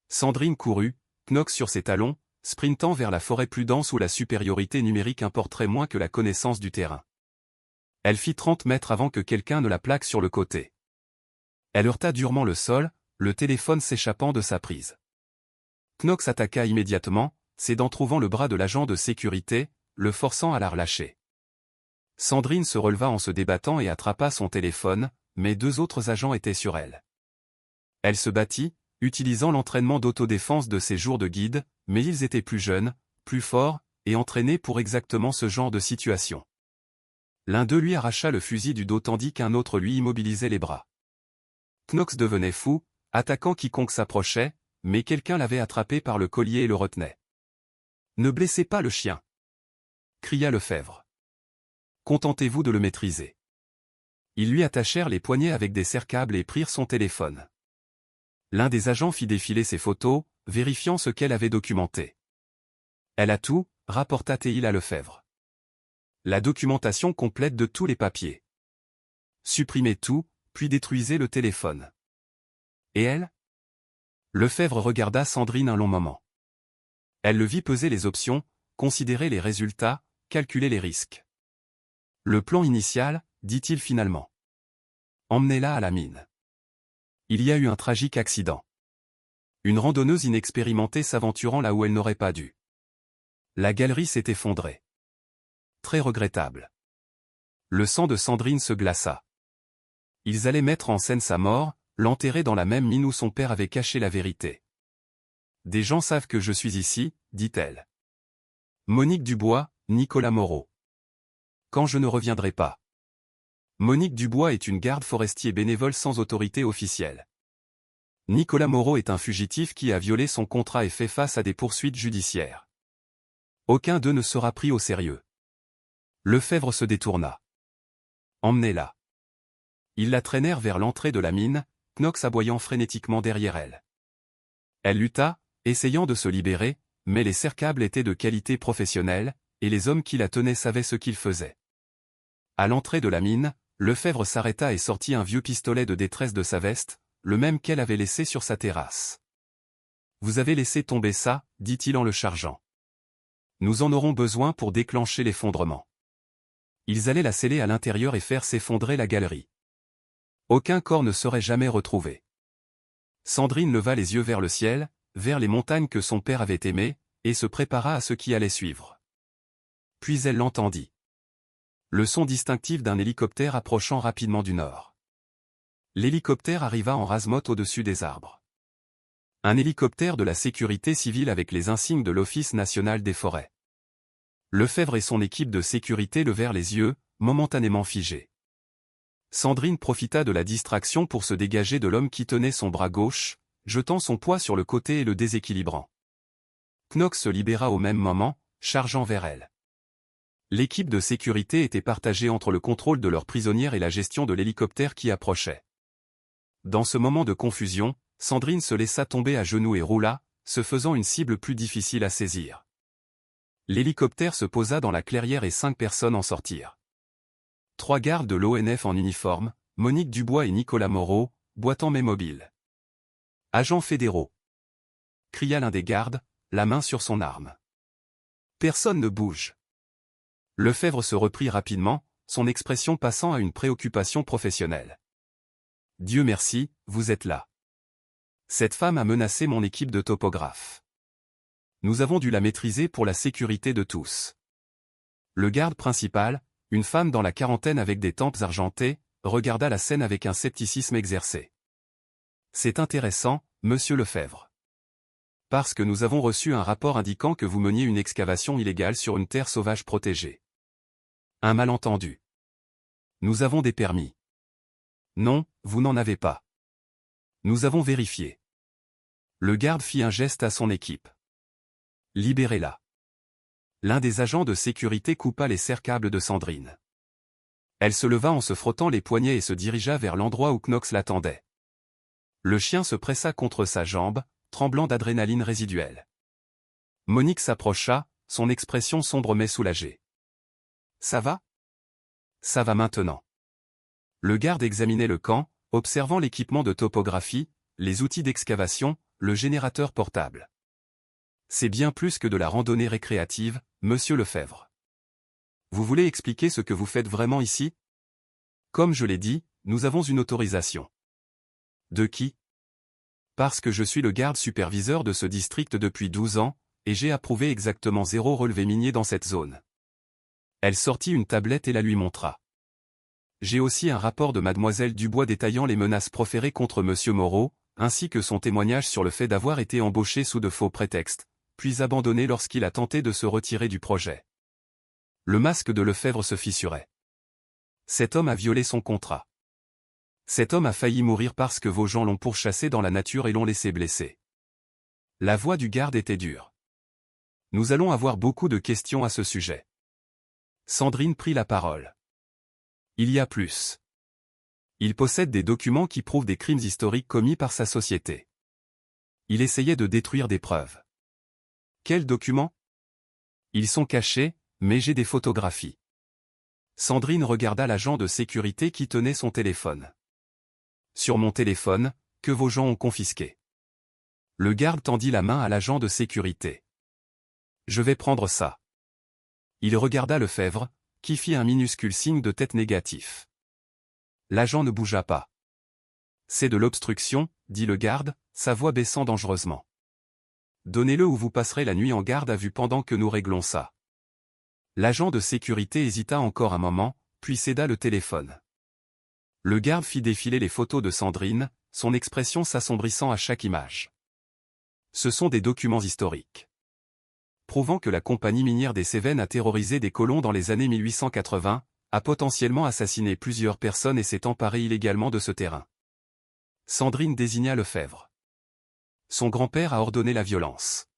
Sandrine courut, Knox sur ses talons, sprintant vers la forêt plus dense où la supériorité numérique importerait moins que la connaissance du terrain. Elle fit 30 mètres avant que quelqu'un ne la plaque sur le côté. Elle heurta durement le sol, le téléphone s'échappant de sa prise. Knox attaqua immédiatement, ses dents trouvant le bras de l'agent de sécurité, le forçant à la relâcher. Sandrine se releva en se débattant et attrapa son téléphone, mais deux autres agents étaient sur elle. Elle se battit, utilisant l'entraînement d'autodéfense de ses jours de guide, mais ils étaient plus jeunes, plus forts, et entraînés pour exactement ce genre de situation. L'un d'eux lui arracha le fusil du dos tandis qu'un autre lui immobilisait les bras. Knox devenait fou, attaquant quiconque s'approchait, mais quelqu'un l'avait attrapé par le collier et le retenait. « Ne blessez pas le chien !» cria Lefebvre. « Contentez-vous de le maîtriser. » Ils lui attachèrent les poignets avec des serre-câbles et prirent son téléphone. L'un des agents fit défiler ses photos, vérifiant ce qu'elle avait documenté. « Elle a tout », rapporta-t-il à Lefebvre. « La documentation complète de tous les papiers. » Supprimez tout, puis détruisez le téléphone. « Et elle ?» Lefebvre regarda Sandrine un long moment. Elle le vit peser les options, considérer les résultats, calculer les risques. « Le plan initial, dit-il finalement. Emmenez-la à la mine. Il y a eu un tragique accident. Une randonneuse inexpérimentée s'aventurant là où elle n'aurait pas dû. La galerie s'est effondrée. Très regrettable. » Le sang de Sandrine se glaça. Ils allaient mettre en scène sa mort, l'enterrer dans la même mine où son père avait caché la vérité. Des gens savent que je suis ici, dit-elle. Monique Dubois, Nicolas Moreau. Quand je ne reviendrai pas. Monique Dubois est une garde forestier bénévole sans autorité officielle. Nicolas Moreau est un fugitif qui a violé son contrat et fait face à des poursuites judiciaires. Aucun d'eux ne sera pris au sérieux. Lefebvre se détourna. Emmenez-la. Ils la traînèrent vers l'entrée de la mine, Knox aboyant frénétiquement derrière elle. Elle lutta, essayant de se libérer, mais les cercables étaient de qualité professionnelle, et les hommes qui la tenaient savaient ce qu'ils faisaient. À l'entrée de la mine, Lefebvre s'arrêta et sortit un vieux pistolet de détresse de sa veste, le même qu'elle avait laissé sur sa terrasse. « Vous avez laissé tomber ça, dit-il en le chargeant. Nous en aurons besoin pour déclencher l'effondrement. » Ils allaient la sceller à l'intérieur et faire s'effondrer la galerie. Aucun corps ne serait jamais retrouvé. Sandrine leva les yeux vers le ciel, vers les montagnes que son père avait aimées, et se prépara à ce qui allait suivre. Puis elle l'entendit. Le son distinctif d'un hélicoptère approchant rapidement du nord. L'hélicoptère arriva en rase-motte au-dessus des arbres. Un hélicoptère de la sécurité civile avec les insignes de l'Office national des forêts. Lefebvre et son équipe de sécurité levèrent les yeux, momentanément figés. Sandrine profita de la distraction pour se dégager de l'homme qui tenait son bras gauche, jetant son poids sur le côté et le déséquilibrant. Knox se libéra au même moment, chargeant vers elle. L'équipe de sécurité était partagée entre le contrôle de leur prisonnière et la gestion de l'hélicoptère qui approchait. Dans ce moment de confusion, Sandrine se laissa tomber à genoux et roula, se faisant une cible plus difficile à saisir. L'hélicoptère se posa dans la clairière et 5 personnes en sortirent. 3 gardes de l'ONF en uniforme, Monique Dubois et Nicolas Moreau, boitant mais mobiles. « Agents fédéraux !» cria l'un des gardes, la main sur son arme. « Personne ne bouge !» Lefebvre se reprit rapidement, son expression passant à une préoccupation professionnelle. « Dieu merci, vous êtes là. Cette femme a menacé mon équipe de topographes. Nous avons dû la maîtriser pour la sécurité de tous. » Le garde principal, une femme dans la quarantaine avec des tempes argentées, regarda la scène avec un scepticisme exercé. « C'est intéressant, monsieur Lefebvre. Parce que nous avons reçu un rapport indiquant que vous meniez une excavation illégale sur une terre sauvage protégée. Un malentendu. Nous avons des permis. Non, vous n'en avez pas. Nous avons vérifié. » Le garde fit un geste à son équipe. « Libérez-la. » L'un des agents de sécurité coupa les cercles de Sandrine. Elle se leva en se frottant les poignets et se dirigea vers l'endroit où Knox l'attendait. Le chien se pressa contre sa jambe, tremblant d'adrénaline résiduelle. Monique s'approcha, son expression sombre mais soulagée. « Ça va ? » ?»« Ça va maintenant. » Le garde examinait le camp, observant l'équipement de topographie, les outils d'excavation, le générateur portable. « C'est bien plus que de la randonnée récréative, monsieur Lefebvre. Vous voulez expliquer ce que vous faites vraiment ici ? Comme je l'ai dit, nous avons une autorisation. » « De qui ? » « Parce que je suis le garde superviseur de ce district depuis 12 ans, et j'ai approuvé exactement 0 relevé minier dans cette zone. » Elle sortit une tablette et la lui montra. « J'ai aussi un rapport de mademoiselle Dubois détaillant les menaces proférées contre monsieur Moreau, ainsi que son témoignage sur le fait d'avoir été embauché sous de faux prétextes, puis abandonné lorsqu'il a tenté de se retirer du projet. » Le masque de Lefebvre se fissurait. « Cet homme a violé son contrat. Cet homme a failli mourir parce que vos gens l'ont pourchassé dans la nature et l'ont laissé blessé. » La voix du garde était dure. « Nous allons avoir beaucoup de questions à ce sujet. » Sandrine prit la parole. « Il y a plus. Il possède des documents qui prouvent des crimes historiques commis par sa société. Il essayait de détruire des preuves. » « Quels documents ? » ? « Ils sont cachés, mais j'ai des photographies. » Sandrine regarda l'agent de sécurité qui tenait son téléphone. « Sur mon téléphone, que vos gens ont confisqué. » Le garde tendit la main à l'agent de sécurité. « Je vais prendre ça. » Il regarda Lefebvre, qui fit un minuscule signe de tête négatif. L'agent ne bougea pas. « C'est de l'obstruction, » dit le garde, sa voix baissant dangereusement. « Donnez-le ou vous passerez la nuit en garde à vue pendant que nous réglons ça. » L'agent de sécurité hésita encore un moment, puis céda le téléphone. Le garde fit défiler les photos de Sandrine, son expression s'assombrissant à chaque image. Ce sont des documents historiques, prouvant que la compagnie minière des Cévennes a terrorisé des colons dans les années 1880, a potentiellement assassiné plusieurs personnes et s'est emparé illégalement de ce terrain. Sandrine désigna Lefebvre. Son grand-père a ordonné la violence.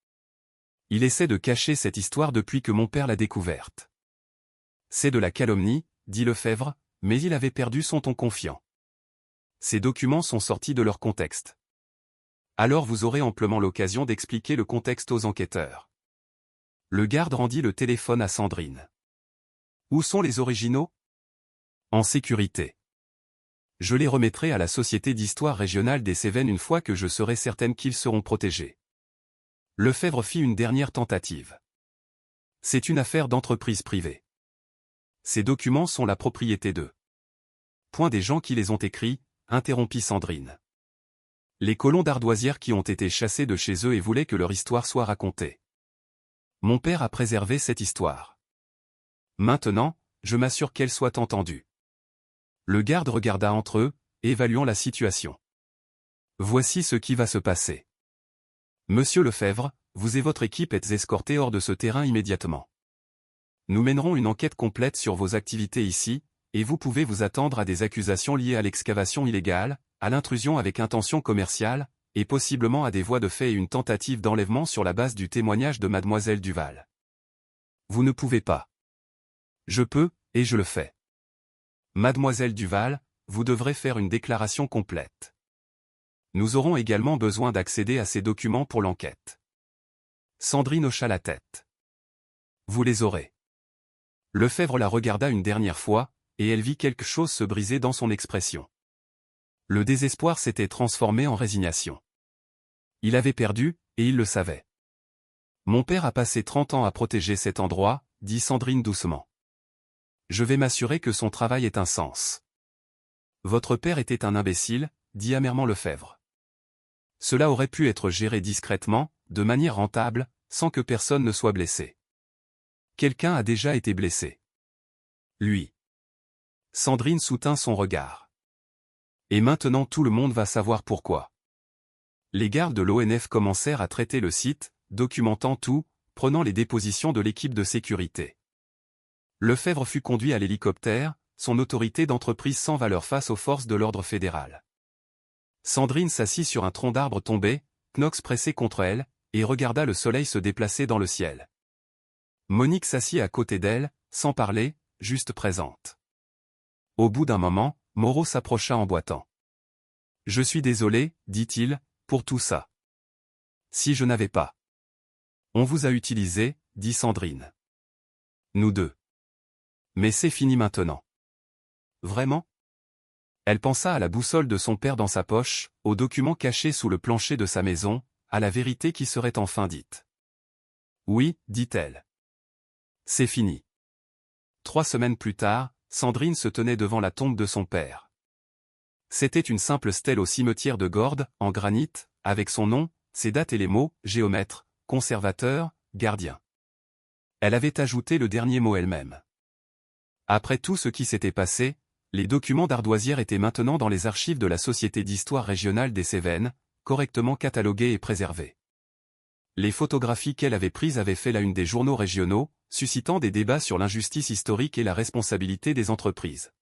Il essaie de cacher cette histoire depuis que mon père l'a découverte. C'est de la calomnie, dit Lefebvre, mais il avait perdu son ton confiant. Ces documents sont sortis de leur contexte. Alors vous aurez amplement l'occasion d'expliquer le contexte aux enquêteurs. Le garde rendit le téléphone à Sandrine. Où sont les originaux? En sécurité. Je les remettrai à la Société d'histoire régionale des Cévennes une fois que je serai certaine qu'ils seront protégés. Lefebvre fit une dernière tentative. C'est une affaire d'entreprise privée. Ces documents sont la propriété d'eux. Point des gens qui les ont écrits, interrompit Sandrine. Les colons d'Ardoisière qui ont été chassés de chez eux et voulaient que leur histoire soit racontée. Mon père a préservé cette histoire. Maintenant, je m'assure qu'elle soit entendue. Le garde regarda entre eux, évaluant la situation. Voici ce qui va se passer. Monsieur Lefebvre, vous et votre équipe êtes escortés hors de ce terrain immédiatement. Nous mènerons une enquête complète sur vos activités ici, et vous pouvez vous attendre à des accusations liées à l'excavation illégale, à l'intrusion avec intention commerciale, et possiblement à des voies de fait et une tentative d'enlèvement sur la base du témoignage de Mademoiselle Duval. Vous ne pouvez pas. Je peux, et je le fais. Mademoiselle Duval, vous devrez faire une déclaration complète. Nous aurons également besoin d'accéder à ces documents pour l'enquête. Sandrine hocha la tête. Vous les aurez. Lefebvre la regarda une dernière fois, et elle vit quelque chose se briser dans son expression. Le désespoir s'était transformé en résignation. Il avait perdu, et il le savait. Mon père a passé 30 ans à protéger cet endroit, dit Sandrine doucement. Je vais m'assurer que son travail ait un sens. Votre père était un imbécile, dit amèrement Lefebvre. Cela aurait pu être géré discrètement, de manière rentable, sans que personne ne soit blessé. Quelqu'un a déjà été blessé. Lui. Sandrine soutint son regard. Et maintenant tout le monde va savoir pourquoi. Les gardes de l'ONF commencèrent à traiter le site, documentant tout, prenant les dépositions de l'équipe de sécurité. Lefebvre fut conduit à l'hélicoptère, son autorité d'entreprise sans valeur face aux forces de l'ordre fédéral. Sandrine s'assit sur un tronc d'arbre tombé, Knox pressé contre elle, et regarda le soleil se déplacer dans le ciel. Monique s'assit à côté d'elle, sans parler, juste présente. Au bout d'un moment, Moreau s'approcha en boitant. « Je suis désolé, dit-il, pour tout ça. Si je n'avais pas. »« On vous a utilisé, dit Sandrine. »« Nous deux. »« Mais c'est fini maintenant. »« Vraiment ?» Elle pensa à la boussole de son père dans sa poche, aux documents cachés sous le plancher de sa maison, à la vérité qui serait enfin dite. « Oui, dit-elle. C'est fini. » 3 semaines plus tard, Sandrine se tenait devant la tombe de son père. C'était une simple stèle au cimetière de Gordes, en granit, avec son nom, ses dates et les mots « géomètre »,« conservateur »,« gardien ». Elle avait ajouté le dernier mot elle-même. Après tout ce qui s'était passé, les documents d'Ardoisière étaient maintenant dans les archives de la Société d'histoire régionale des Cévennes, correctement catalogués et préservés. Les photographies qu'elle avait prises avaient fait la une des journaux régionaux, suscitant des débats sur l'injustice historique et la responsabilité des entreprises.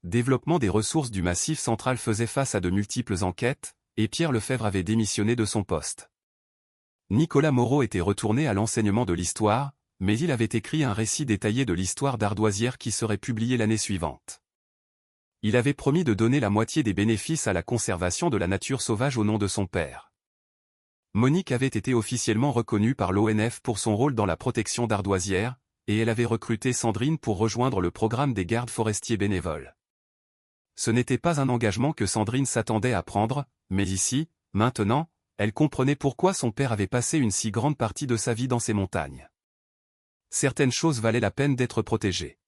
Développement des ressources du Massif central faisait face à de multiples enquêtes, et Pierre Lefebvre avait démissionné de son poste. Nicolas Moreau était retourné à l'enseignement de l'histoire, mais il avait écrit un récit détaillé de l'histoire d'Ardoisière qui serait publié l'année suivante. Il avait promis de donner la moitié des bénéfices à la conservation de la nature sauvage au nom de son père. Monique avait été officiellement reconnue par l'ONF pour son rôle dans la protection d'Ardoisière, et elle avait recruté Sandrine pour rejoindre le programme des gardes forestiers bénévoles. Ce n'était pas un engagement que Sandrine s'attendait à prendre, mais ici, maintenant, elle comprenait pourquoi son père avait passé une si grande partie de sa vie dans ces montagnes. Certaines choses valaient la peine d'être protégées.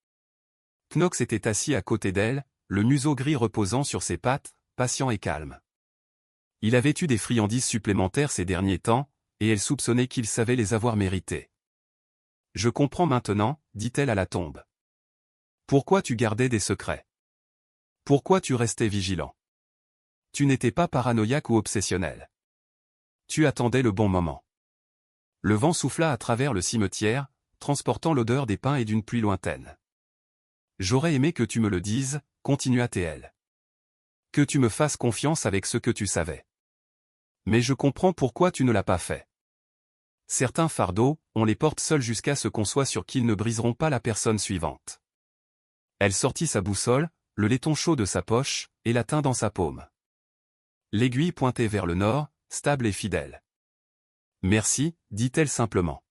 Knox était assis à côté d'elle, le museau gris reposant sur ses pattes, patient et calme. Il avait eu des friandises supplémentaires ces derniers temps, et elle soupçonnait qu'il savait les avoir méritées. « Je comprends maintenant, dit-elle à la tombe. Pourquoi tu gardais des secrets ? Pourquoi tu restais vigilant? Tu n'étais pas paranoïaque ou obsessionnel. Tu attendais le bon moment. Le vent souffla à travers le cimetière, transportant l'odeur des pins et d'une pluie lointaine. J'aurais aimé que tu me le dises, continua TL. Que tu me fasses confiance avec ce que tu savais. Mais je comprends pourquoi tu ne l'as pas fait. Certains fardeaux, on les porte seuls jusqu'à ce qu'on soit sûr qu'ils ne briseront pas la personne suivante. Elle sortit sa boussole, le laiton chaud de sa poche, et la tint dans sa paume. L'aiguille pointait vers le nord, stable et fidèle. Merci, dit-elle simplement.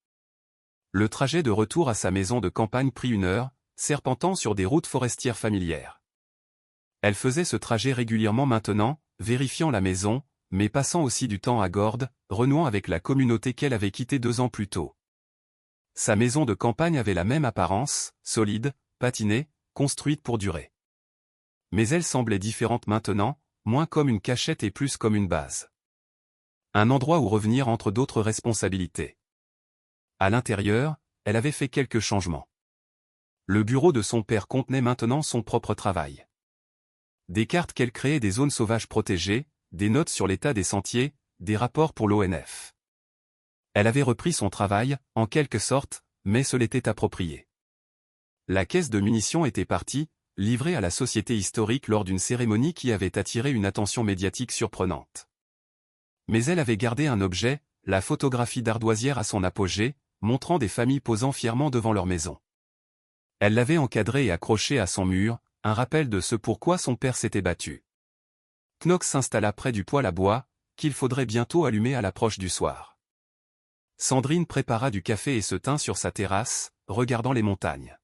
Le trajet de retour à sa maison de campagne prit 1 heure, serpentant sur des routes forestières familières. Elle faisait ce trajet régulièrement maintenant, vérifiant la maison, mais passant aussi du temps à Gordes, renouant avec la communauté qu'elle avait quittée 2 ans plus tôt. Sa maison de campagne avait la même apparence, solide, patinée, construite pour durer. Mais elle semblait différente maintenant, moins comme une cachette et plus comme une base. Un endroit où revenir entre d'autres responsabilités. À l'intérieur, elle avait fait quelques changements. Le bureau de son père contenait maintenant son propre travail. Des cartes qu'elle créait des zones sauvages protégées, des notes sur l'état des sentiers, des rapports pour l'ONF. Elle avait repris son travail, en quelque sorte, mais se l'était approprié. La caisse de munitions était partie, livrée à la société historique lors d'une cérémonie qui avait attiré une attention médiatique surprenante. Mais elle avait gardé un objet, la photographie d'Ardoisière à son apogée, montrant des familles posant fièrement devant leur maison. Elle l'avait encadrée et accrochée à son mur, un rappel de ce pourquoi son père s'était battu. Knox s'installa près du poêle à bois, qu'il faudrait bientôt allumer à l'approche du soir. Sandrine prépara du café et se tint sur sa terrasse, regardant les montagnes.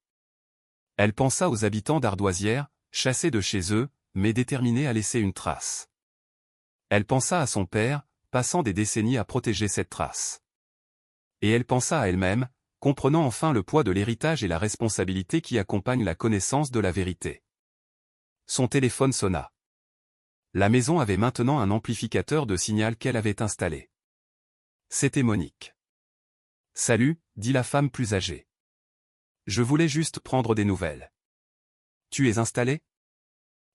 Elle pensa aux habitants d'Ardoisière, chassés de chez eux, mais déterminés à laisser une trace. Elle pensa à son père, passant des décennies à protéger cette trace. Et elle pensa à elle-même, comprenant enfin le poids de l'héritage et la responsabilité qui accompagnent la connaissance de la vérité. Son téléphone sonna. La maison avait maintenant un amplificateur de signal qu'elle avait installé. C'était Monique. « Salut, dit la femme plus âgée. Je voulais juste prendre des nouvelles. Tu es installé?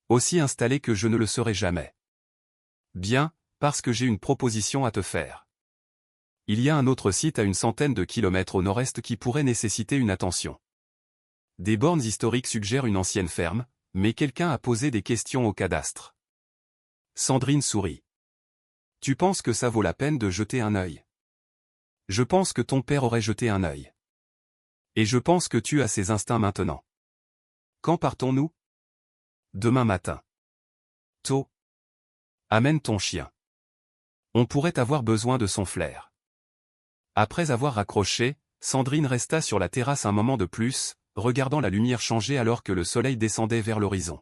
Aussi installé que je ne le serai jamais. Bien, parce que j'ai une proposition à te faire. Il y a un autre site à 100 de kilomètres au nord-est qui pourrait nécessiter une attention. Des bornes historiques suggèrent une ancienne ferme, mais quelqu'un a posé des questions au cadastre. Sandrine sourit. Tu penses que ça vaut la peine de jeter un œil? Je pense que ton père aurait jeté un œil. Et je pense que tu as ces instincts maintenant. Quand partons-nous? Demain matin. Tôt. Amène ton chien. On pourrait avoir besoin de son flair. Après avoir raccroché, Sandrine resta sur la terrasse un moment de plus, regardant la lumière changer alors que le soleil descendait vers l'horizon.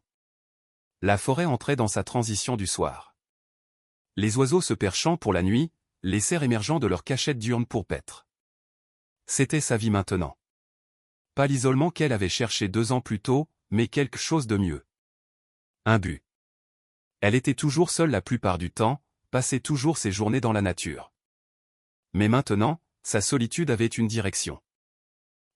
La forêt entrait dans sa transition du soir. Les oiseaux se perchant pour la nuit, les cerfs émergeant de leur cachette diurne pour paître. C'était sa vie maintenant. Pas l'isolement qu'elle avait cherché 2 ans plus tôt, mais quelque chose de mieux. Un but. Elle était toujours seule la plupart du temps, passait toujours ses journées dans la nature. Mais maintenant, sa solitude avait une direction.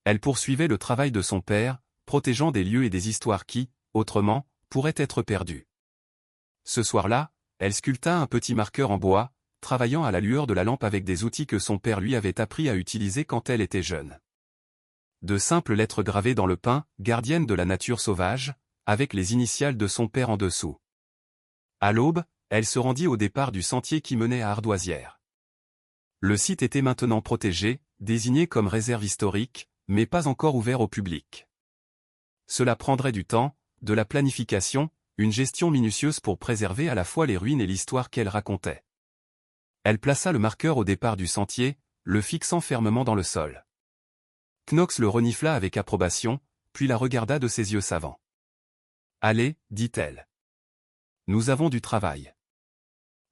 Elle poursuivait le travail de son père, protégeant des lieux et des histoires qui, autrement, pourraient être perdus. Ce soir-là, elle sculpta un petit marqueur en bois, travaillant à la lueur de la lampe avec des outils que son père lui avait appris à utiliser quand elle était jeune. De simples lettres gravées dans le pin, gardiennes de la nature sauvage, avec les initiales de son père en dessous. À l'aube, elle se rendit au départ du sentier qui menait à Ardoisière. Le site était maintenant protégé, désigné comme réserve historique, mais pas encore ouvert au public. Cela prendrait du temps, de la planification, une gestion minutieuse pour préserver à la fois les ruines et l'histoire qu'elle racontait. Elle plaça le marqueur au départ du sentier, le fixant fermement dans le sol. Knox le renifla avec approbation, puis la regarda de ses yeux savants. « Allez, dit-elle. Nous avons du travail. »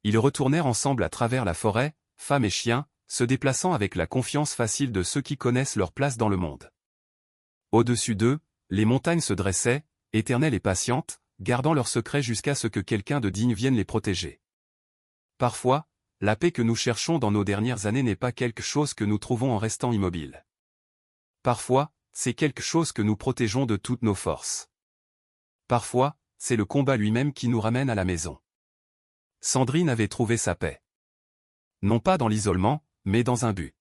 Ils retournèrent ensemble à travers la forêt, femme et chien, se déplaçant avec la confiance facile de ceux qui connaissent leur place dans le monde. Au-dessus d'eux, les montagnes se dressaient, éternelles et patientes, gardant leurs secrets jusqu'à ce que quelqu'un de digne vienne les protéger. Parfois, la paix que nous cherchons dans nos dernières années n'est pas quelque chose que nous trouvons en restant immobiles. Parfois, c'est quelque chose que nous protégeons de toutes nos forces. Parfois, c'est le combat lui-même qui nous ramène à la maison. Sandrine avait trouvé sa paix. Non pas dans l'isolement, mais dans un but.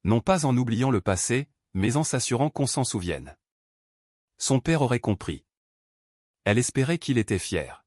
Non pas en oubliant le passé, mais en s'assurant qu'on s'en souvienne. Son père aurait compris. Elle espérait qu'il était fier.